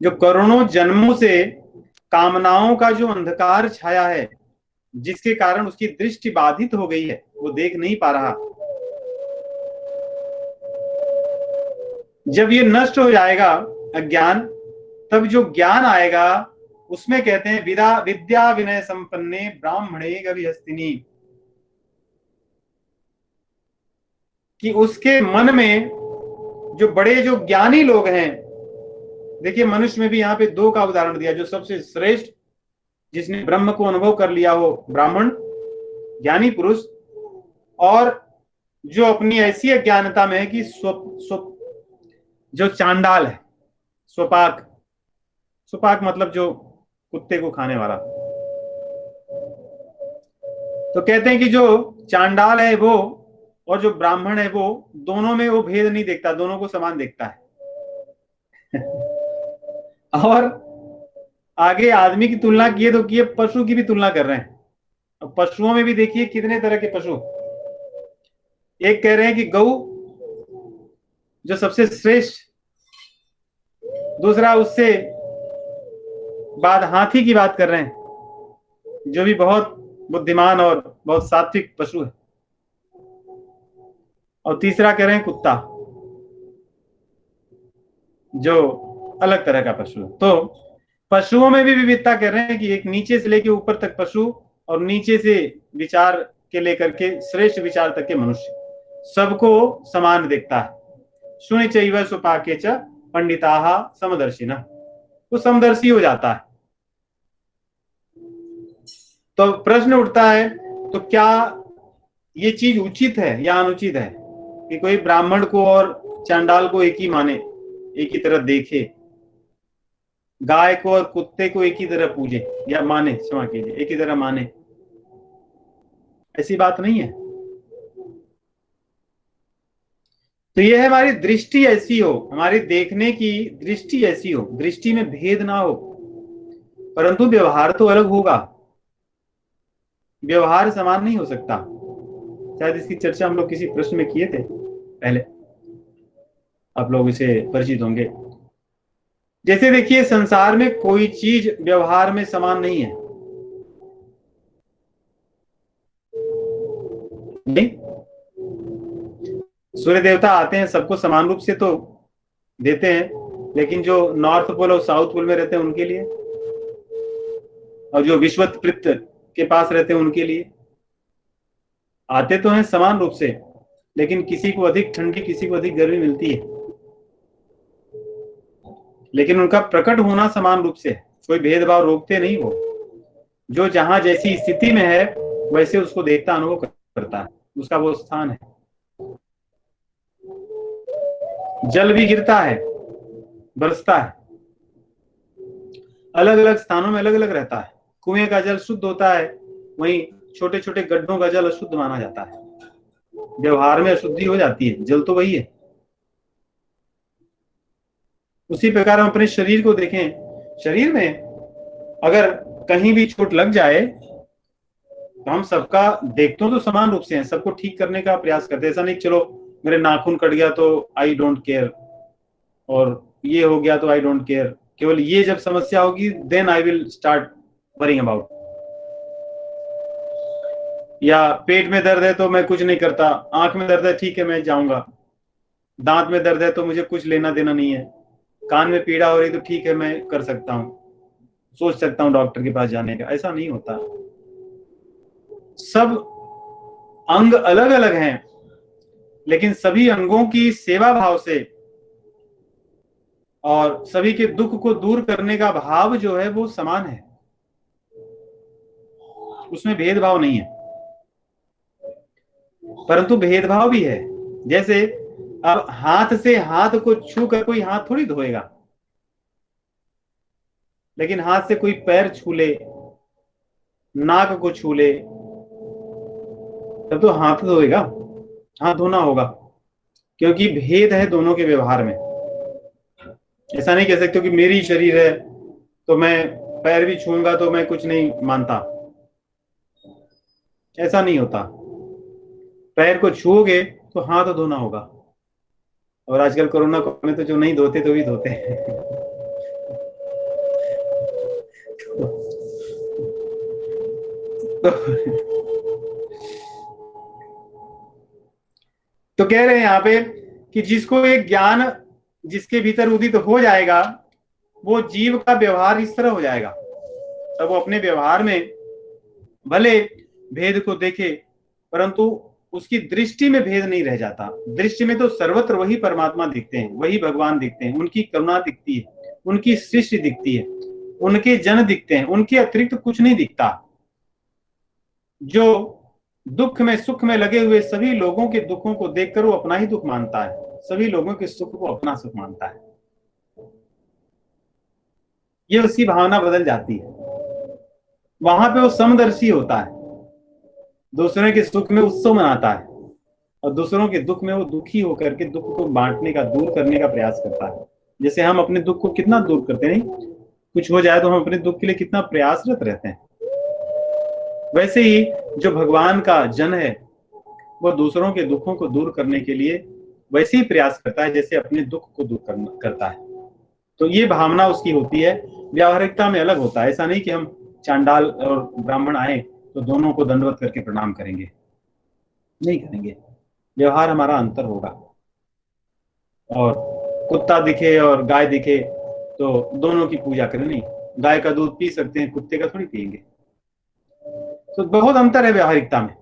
जो करोड़ों जन्मों से कामनाओं का जो अंधकार छाया है, जिसके कारण उसकी दृष्टि बाधित हो गई है, वो देख नहीं पा रहा, जब ये नष्ट हो जाएगा अज्ञान, तब जो ज्ञान आएगा उसमें कहते हैं विद्या विनय संपन्ने ब्राह्मणे गविहस्तिनि, कि उसके मन में जो बड़े जो ज्ञानी लोग हैं, देखिए मनुष्य में भी यहाँ पे दो का उदाहरण दिया, जो सबसे श्रेष्ठ जिसने ब्रह्म को अनुभव कर लिया हो ब्राह्मण ज्ञानी पुरुष, और जो अपनी ऐसी अज्ञानता में है कि जो चांडाल है, स्वपाक, स्वपाक मतलब जो कुत्ते को खाने वाला। तो कहते हैं कि जो चांडाल है वो और जो ब्राह्मण है वो, दोनों में वो भेद नहीं देखता, दोनों को समान देखता है। और आगे आदमी की तुलना किए तो किए, पशु की भी तुलना कर रहे हैं। अब पशुओं में भी देखिए कितने तरह के पशु। एक कह रहे हैं कि गऊ जो सबसे श्रेष्ठ, दूसरा उससे बाद हाथी की बात कर रहे हैं जो भी बहुत बुद्धिमान और बहुत सात्विक पशु है, और तीसरा कह रहे हैं कुत्ता जो अलग तरह का पशु है। तो पशुओं में भी विविधता कर रहे हैं कि एक नीचे से लेकर ऊपर तक पशु, और नीचे से विचार के लेकर के श्रेष्ठ विचार तक के मनुष्य, सबको समान देखता है। शूनि चैव स्वपाके च पंडिताः समदर्शिनः, तो समदर्शी हो जाता है। तो प्रश्न उठता है, तो क्या ये चीज उचित है या अनुचित है कि कोई ब्राह्मण को और चांडाल को एक ही माने, एक ही तरह देखे, गाय को और कुत्ते को एक ही तरह पूजे या माने, क्षमा कीजिए, एक ही तरह माने? ऐसी बात नहीं है। तो यह है हमारी दृष्टि ऐसी हो, हमारी देखने की दृष्टि ऐसी हो, दृष्टि में भेद ना हो, परंतु व्यवहार तो अलग होगा। व्यवहार समान नहीं हो सकता। शायद इसकी चर्चा हम लोग किसी प्रश्न में किए थे पहले, आप लोग इसे परिचित होंगे। जैसे देखिए संसार में कोई चीज व्यवहार में समान नहीं है, नहीं? सूर्य देवता आते हैं, सबको समान रूप से तो देते हैं, लेकिन जो नॉर्थ पोल और साउथ पोल में रहते हैं उनके लिए, और जो विश्वत्पृत के पास रहते हैं उनके लिए आते तो हैं समान रूप से, लेकिन किसी को अधिक ठंडी, किसी को अधिक गर्मी मिलती है, लेकिन उनका प्रकट होना समान रूप से है। कोई भेदभाव रोकते नहीं। वो जो जहां जैसी स्थिति में है वैसे उसको देखता, अनुभव करता है, उसका वो स्थान है। जल भी गिरता है, बरसता है, अलग अलग स्थानों में अलग अलग रहता है। कुएं का जल शुद्ध होता है, वहीं छोटे छोटे गड्ढों का जल अशुद्ध माना जाता है। व्यवहार में अशुद्धि हो जाती है, जल तो वही है। उसी प्रकार हम अपने शरीर को देखें, शरीर में अगर कहीं भी चोट लग जाए तो हम सबका देखते तो समान रूप से हैं, सबको ठीक करने का प्रयास करते हैं। ऐसा नहीं चलो मेरे नाखून कट गया तो आई डोंट केयर, और ये हो गया तो आई डोंट केयर। केवल ये जब समस्या होगी then I will start worrying about. या पेट में दर्द है तो मैं कुछ नहीं करता, आंख में दर्द है ठीक है मैं जाऊंगा, दांत में दर्द है तो मुझे कुछ लेना देना नहीं है, कान में पीड़ा हो रही तो ठीक है मैं कर सकता हूं, सोच सकता हूं डॉक्टर के पास जाने का। ऐसा नहीं होता। सब अंग अलग अलग हैं, लेकिन सभी अंगों की सेवा भाव से और सभी के दुख को दूर करने का भाव जो है वो समान है, उसमें भेदभाव नहीं है। परंतु भेदभाव भी है। जैसे अब हाथ से हाथ को छू कर कोई हाथ थोड़ी धोएगा, लेकिन हाथ से कोई पैर छू ले, नाक को छू ले, तब तो हाथ धोएगा, हाथ धोना होगा, क्योंकि भेद है दोनों के व्यवहार में। ऐसा नहीं कह सकते कि मेरी शरीर है तो मैं पैर भी छूंगा तो मैं कुछ नहीं मानता, ऐसा नहीं होता। पैर को छूओगे तो हाथ धोना होगा। और आजकल कोरोना में तो जो नहीं धोते तो भी धोते हैं। तो, तो कह रहे हैं यहाँ पे कि जिसको एक ज्ञान जिसके भीतर उदित हो जाएगा, वो जीव का व्यवहार इस तरह हो जाएगा। तब वो अपने व्यवहार में भले भेद को देखे, परंतु उसकी दृष्टि में भेद नहीं रह जाता। दृष्टि में तो सर्वत्र वही परमात्मा दिखते हैं, वही भगवान दिखते हैं, उनकी करुणा दिखती है, उनकी सृष्टि दिखती है, उनके जन दिखते हैं, उनके अतिरिक्त कुछ नहीं दिखता। जो दुख में सुख में लगे हुए सभी लोगों के दुखों को देखकर वो अपना ही दुख मानता है, सभी लोगों के सुख को अपना सुख मानता है। ये उसकी भावना बदल जाती है। वहां पे वो समदर्शी होता है, दूसरों के सुख में उत्सव मनाता है और दूसरों के दुख में वो दुखी होकर के दुख को बांटने का, दूर करने का प्रयास करता है। जैसे हम अपने दुख को कितना दूर करते हैं, कुछ हो जाए तो हम अपने दुख के लिए कितना प्रयासरत रहते हैं। वैसे ही जो भगवान का जन है वो दूसरों के दुखों को दूर करने के लिए वैसे ही प्रयास करता है जैसे अपने दुख को दूर करता है। तो ये भावना उसकी होती है। व्यावहारिकता में अलग होता है। ऐसा नहीं कि हम चांडाल और ब्राह्मण आए तो दोनों को दंडवत करके प्रणाम करेंगे, नहीं करेंगे। व्यवहार हमारा अंतर होगा। और कुत्ता दिखे और गाय दिखे तो दोनों की पूजा करें, नहीं। गाय का दूध पी सकते हैं, कुत्ते का थोड़ी पिएंगे। तो बहुत अंतर है व्यावहारिकता में।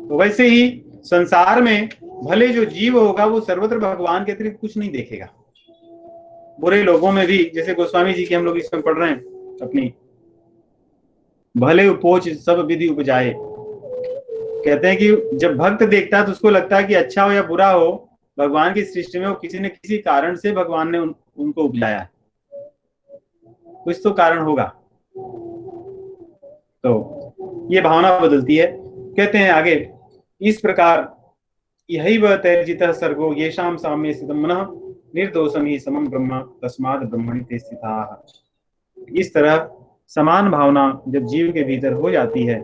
तो वैसे ही संसार में भले जो जीव होगा वो सर्वत्र भगवान के अतिरिक्त कुछ नहीं देखेगा। बुरे लोगों में भी, जैसे गोस्वामी जी की हम लोग इसमें पढ़ रहे हैं अपनी, भले उपोच सब विधि उपजाए। कहते हैं कि जब भक्त देखता है तो उसको लगता है कि अच्छा हो या बुरा हो, भगवान की सृष्टि में वो किसी न किसी कारण से भगवान ने उनको उपजाया है, कुछ तो कारण होगा। तो ये भावना बदलती है। कहते हैं आगे इस प्रकार यही वह तैर्जितः सर्गो येषाम साम्ये स्थितं मनः निर्दोषम ही समम ब्रह्म तस्माद् ब्रह्मणि ते स्थिताः। इस तरह समान भावना जब जीव के भीतर हो जाती है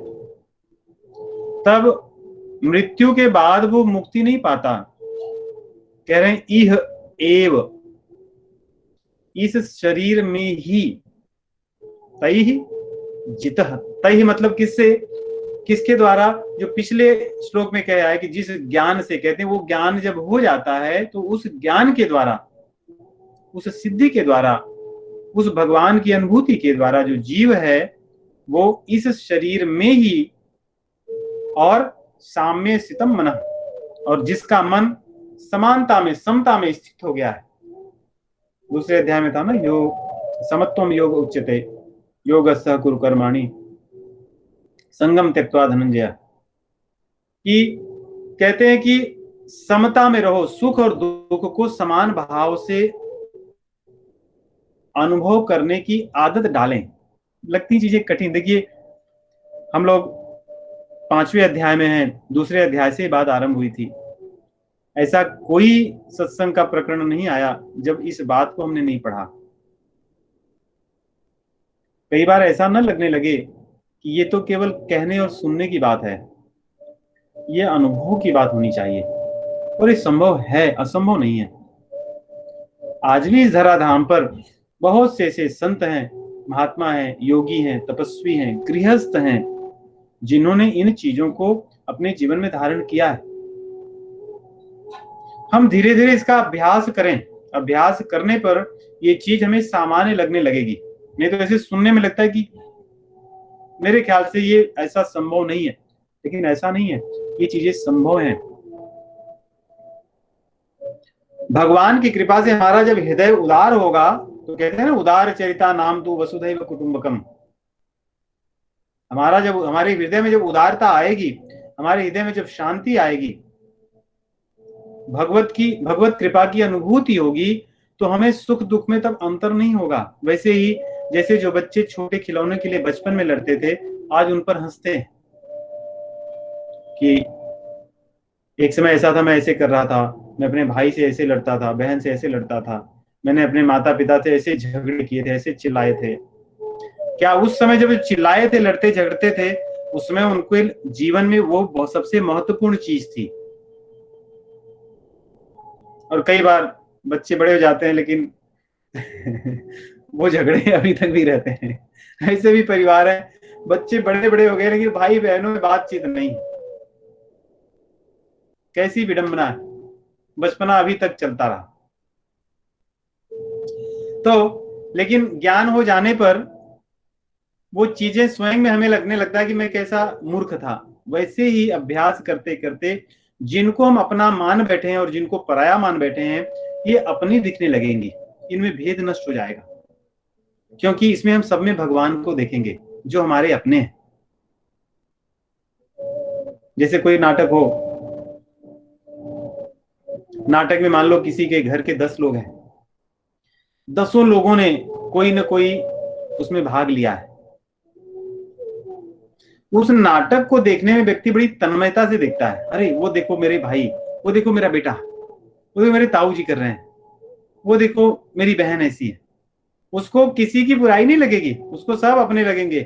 तब मृत्यु के बाद वो मुक्ति नहीं पाता। कह रहे हैं इह एव, इस शरीर में ही, तैहि जितः, तैहि मतलब किससे, किसके द्वारा, जो पिछले श्लोक में कहा है कि जिस ज्ञान से, कहते हैं वो ज्ञान जब हो जाता है तो उस ज्ञान के द्वारा, उस सिद्धि के द्वारा, उस भगवान की अनुभूति के द्वारा जो जीव है वो इस शरीर में ही और साम्य स्थितम मन, और जिसका मन समानता में, समता में स्थित हो गया है। दूसरे अध्याय में था ना, योग समत्वम योग उच्यते योगस्सः कुरु कर्माणि संगम त्यक्त्वा धनंजय, कि कहते हैं कि समता में रहो, सुख और दुख को समान भाव से अनुभव करने की आदत डालें। लगती चीजें कठिन, देखिए हम लोग 5वें अध्याय में हैं, दूसरे अध्याय से बात आरंभ हुई थी। ऐसा कोई सत्संग का प्रकरण नहीं आया जब इस बात को हमने नहीं पढ़ा। कई बार ऐसा न लगने लगे कि ये तो केवल कहने और सुनने की बात है, ये अनुभव की बात होनी चाहिए, और ये संभव है, असंभव नहीं है। आज भी इस धराधाम पर बहुत से ऐसे संत हैं, महात्मा हैं, योगी हैं, तपस्वी हैं, गृहस्थ हैं, जिन्होंने इन चीजों को अपने जीवन में धारण किया है। हम धीरे धीरे इसका अभ्यास करें, अभ्यास करने पर ये चीज हमें सामान्य लगने लगेगी। नहीं तो ऐसे सुनने में लगता है कि मेरे ख्याल से ये ऐसा संभव नहीं है, लेकिन ऐसा नहीं है, ये चीजें संभव हैं। भगवान की कृपा से हमारा जब हृदय उदार होगा, तो कहते हैं ना, उदार चरिता नाम तू वसुधैव कुटुंबकम। हमारा जब, हमारे हृदय में जब उदारता आएगी, हमारे हृदय में जब शांति आएगी, भगवत कृपा की अनुभूति होगी, तो हमें सुख दुख में तब अंतर नहीं होगा। वैसे ही जैसे जो बच्चे छोटे खिलौने के लिए बचपन में लड़ते थे, आज उन पर हंसते हैं कि एक समय ऐसा था, मैं ऐसे कर रहा था, मैं अपने भाई से ऐसे लड़ता था, बहन से ऐसे लड़ता था, मैंने अपने माता पिता से ऐसे झगड़े किए थे, ऐसे चिल्लाए थे। क्या उस समय जब चिल्लाए थे, लड़ते झगड़ते थे, उसमें उनके जीवन में वो सबसे महत्वपूर्ण चीज थी। और कई बार बच्चे बड़े हो जाते हैं, लेकिन वो झगड़े अभी तक भी रहते हैं। ऐसे भी परिवार है, बच्चे बड़े बड़े हो गए, लेकिन भाई बहनों में बातचीत नहीं। कैसी विडंबना है, बचपना अभी तक चलता रहा। तो लेकिन ज्ञान हो जाने पर वो चीजें स्वयं में हमें लगने लगता है कि मैं कैसा मूर्ख था। वैसे ही अभ्यास करते करते जिनको हम अपना मान बैठे हैं और जिनको पराया मान बैठे हैं, ये अपनी दिखने लगेंगी, इनमें भेद नष्ट हो जाएगा, क्योंकि इसमें हम सब में भगवान को देखेंगे जो हमारे अपने हैं। जैसे कोई नाटक हो, नाटक में मान लो किसी के घर के 10 लोग हैं, 10 लोगों ने कोई ना कोई उसमें भाग लिया है। उस नाटक को देखने में व्यक्ति बड़ी तन्मयता से देखता है, अरे वो देखो मेरे भाई, वो देखो मेरा बेटा, वो देखो मेरे ताऊ जी कर रहे हैं, वो देखो मेरी बहन ऐसी है। उसको किसी की बुराई नहीं लगेगी, उसको सब अपने लगेंगे।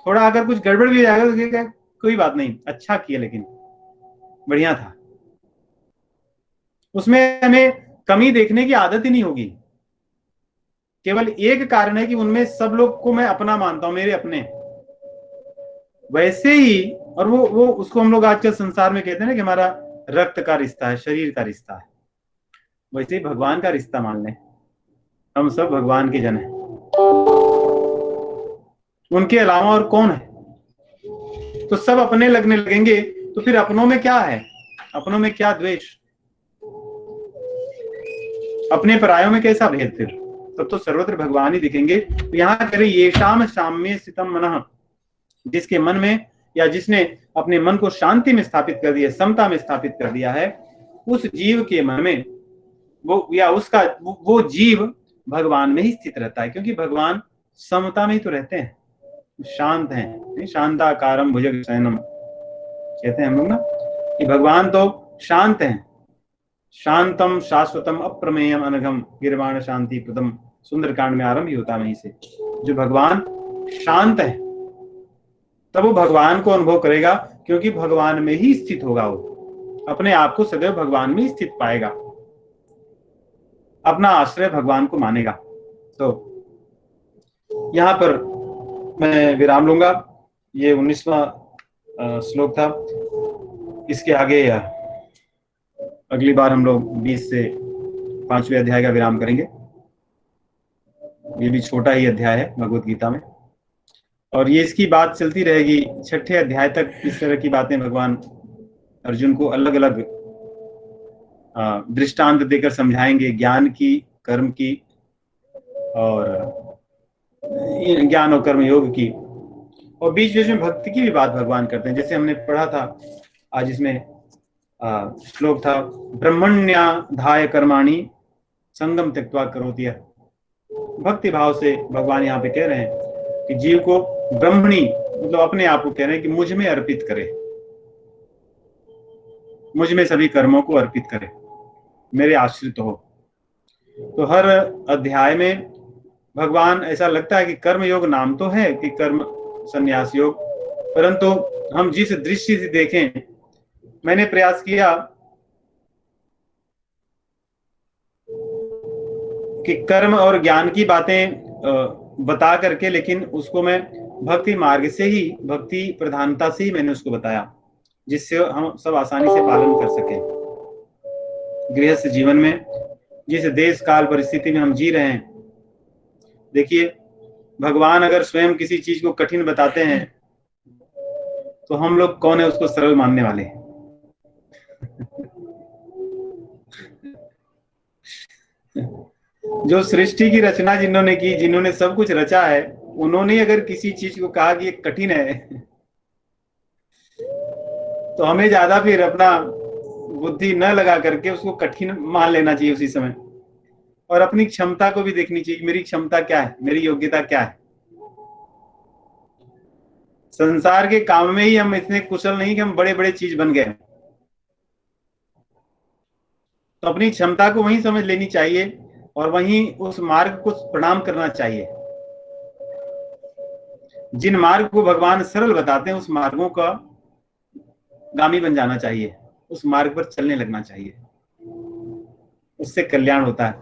थोड़ा अगर कुछ गड़बड़ भी हो जाएगा तो कोई बात नहीं, अच्छा किया, लेकिन बढ़िया था। उसमें हमें कमी देखने की आदत ही नहीं होगी। केवल एक कारण है कि उनमें सब लोग को मैं अपना मानता हूं, मेरे अपने। वैसे ही, और वो उसको हम लोग आजकल संसार में कहते हैं ना कि हमारा रक्त का रिश्ता है, शरीर का रिश्ता है। वैसे ही भगवान का रिश्ता मान लें, हम सब भगवान के जन हैं, उनके अलावा और कौन है। तो सब अपने लगने लगेंगे, तो फिर अपनों में क्या है, अपनों में क्या द्वेष, अपने परायों में कैसा भेद। फिर तब तो सर्वत्र भगवान ही दिखेंगे। तो यहाँ करें, ये शाम साम्य स्थितम मनः, जिसके मन में, या जिसने अपने मन को शांति में स्थापित कर दिया, समता में स्थापित कर दिया है, उस जीव के मन में वो, या उसका वो जीव भगवान में ही स्थित रहता है, क्योंकि भगवान समता में ही तो रहते हैं, शांत हैं। शांताकारम भुजग शयनम कहते हैं हम लोग ना, कि भगवान तो शांत हैं। शांतम शाश्वतम अप्रमेयम अनघम गिरवाण शांति प्रदम, सुंदरकांड में आरंभ ही होता है वहीं से। जो भगवान शांत है, तब वो भगवान को अनुभव करेगा, क्योंकि भगवान में ही स्थित होगा। वो अपने आप को सदैव भगवान में स्थित पाएगा, अपना आश्रय भगवान को मानेगा। तो यहां पर मैं विराम लूंगा। ये 19वां श्लोक था। इसके आगे अगली बार हम लोग 20 से 5वें अध्याय का विराम करेंगे। ये भी छोटा ही अध्याय है भगवत गीता में, और ये इसकी बात चलती रहेगी 6ठे अध्याय तक। इस तरह की बातें भगवान अर्जुन को अलग अलग दृष्टांत देकर समझाएंगे, ज्ञान की, कर्म की, और ज्ञान और कर्म योग की, और बीच बीच में भक्ति की भी बात भगवान करते हैं। जैसे हमने पढ़ा था आज इसमें श्लोक था, ब्रह्मण्याधाय कर्माणि संगम त्यक्त्वा करोति यः। भक्ति भाव से भगवान यहाँ पे कह रहे हैं कि जीव को ब्रह्मणी मतलब अपने आप को कह रहे हैं कि मुझ में अर्पित करे, मुझ में सभी कर्मों को अर्पित करे, मेरे आश्रित हो। तो हर अध्याय में भगवान, ऐसा लगता है कि कर्म योग नाम तो है कि कर्म संन्यास योग, परंतु हम जिस दृष्टि से देखें, मैंने प्रयास किया कि कर्म और ज्ञान की बातें बता करके, लेकिन उसको मैं भक्ति मार्ग से ही, भक्ति प्रधानता से ही मैंने उसको बताया, जिससे हम सब आसानी से पालन कर सकें। गृहस्थ जीवन में जिस देश काल परिस्थिति में हम जी रहे हैं, देखिए भगवान अगर स्वयं किसी चीज को कठिन बताते हैं तो हम लोग कौन है उसको सरल मानने वाले। जो सृष्टि की रचना जिन्होंने की, जिन्होंने सब कुछ रचा है, उन्होंने अगर किसी चीज को कहा कि ये कठिन है, तो हमें ज्यादा फिर अपना बुद्धि न लगा करके उसको कठिन मान लेना चाहिए उसी समय, और अपनी क्षमता को भी देखनी चाहिए, मेरी क्षमता क्या है, मेरी योग्यता क्या है। संसार के काम में ही हम इतने कुशल नहीं कि हम बड़े बड़े चीज बन गए, तो अपनी क्षमता को वहीं समझ लेनी चाहिए और वहीं उस मार्ग को प्रणाम करना चाहिए। जिन मार्ग को भगवान सरल बताते हैं, उस मार्गों का गामी बन जाना चाहिए, उस मार्ग पर चलने लगना चाहिए, उससे कल्याण होता है।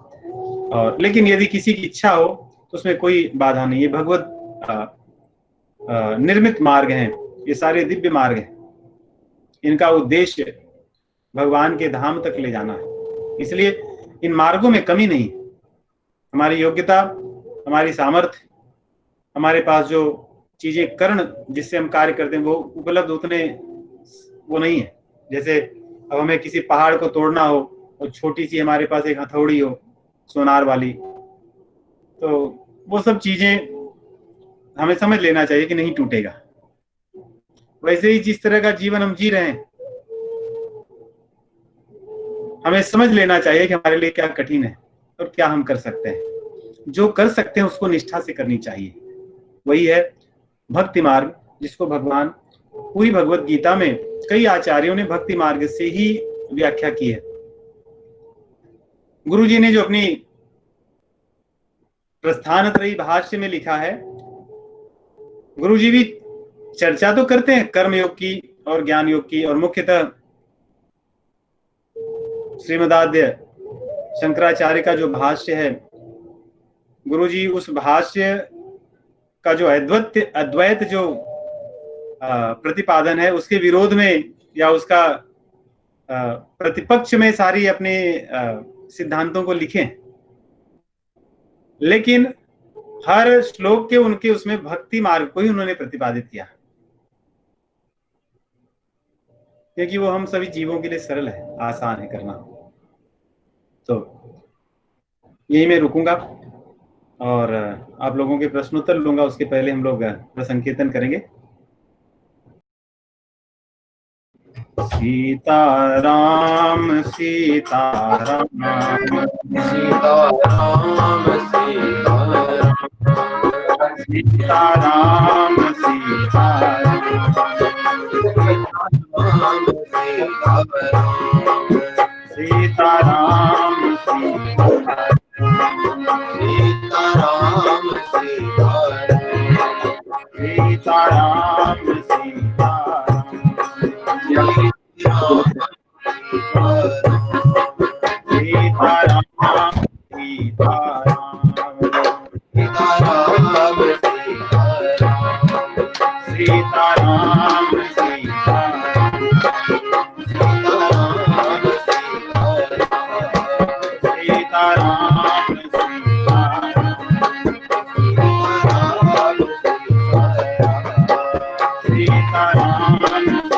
और लेकिन यदि किसी की इच्छा हो तो उसमें कोई बाधा नहीं है। भगवत निर्मित मार्ग हैं, ये सारे दिव्य मार्ग हैं, इनका उद्देश्य भगवान के धाम तक ले जाना है, इसलिए इन मार्गों में कमी नहीं। हमारी योग्यता, हमारी सामर्थ्य, हमारे पास जो चीजें कर्ण जिससे हम कार्य करते हैं वो उपलब्ध उतने वो नहीं है। जैसे अब हमें किसी पहाड़ को तोड़ना हो और छोटी सी हमारे पास एक हथौड़ी हो सोनार वाली, तो वो सब चीजें हमें समझ लेना चाहिए कि नहीं टूटेगा। वैसे ही जिस तरह का जीवन हम जी रहे हैं, हमें समझ लेना चाहिए कि हमारे लिए क्या कठिन है और क्या हम कर सकते हैं। जो कर सकते हैं उसको निष्ठा से करनी चाहिए, वही है भक्ति मार्ग, जिसको भगवान पूरी भगवत गीता में कई आचार्यों ने भक्ति मार्ग से ही व्याख्या की है। गुरु जी ने जो अपनी प्रस्थानत्रयी भाष्य में लिखा है, गुरु जी भी चर्चा तो करते हैं कर्म योग की और ज्ञान योग की, और मुख्यतः श्रीमदाद्य शंकराचार्य का जो भाष्य है, गुरु जी उस भाष्य का जो अद्वैत जो प्रतिपादन है, उसके विरोध में या उसका प्रतिपक्ष में सारी अपने सिद्धांतों को लिखे, लेकिन हर श्लोक के उनके उसमें भक्ति मार्ग को ही उन्होंने प्रतिपादित किया, क्योंकि वो हम सभी जीवों के लिए सरल है, आसान है करना। तो यही मैं रुकूंगा और आप लोगों के प्रश्नोत्तर लूंगा। उसके पहले हम लोग प्रसंकीर्तन करेंगे। सीताराम सीताराम सीताराम सीताराम सीताराम सीताराम सीताराम सीताराम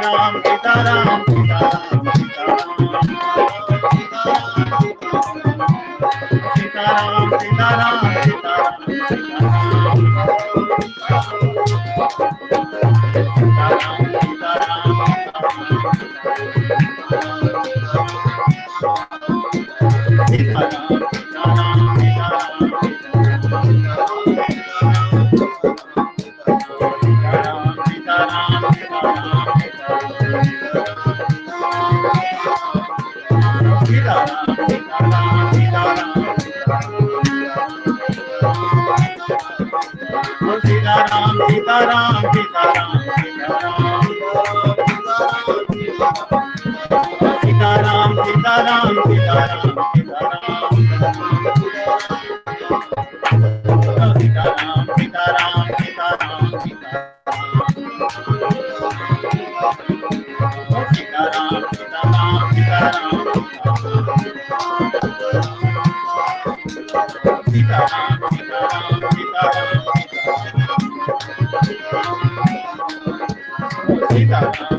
सीताराम सीताराम सीताराम सीताराम सीताराम सीताराम सीताराम सीताराम सीताराम सीताराम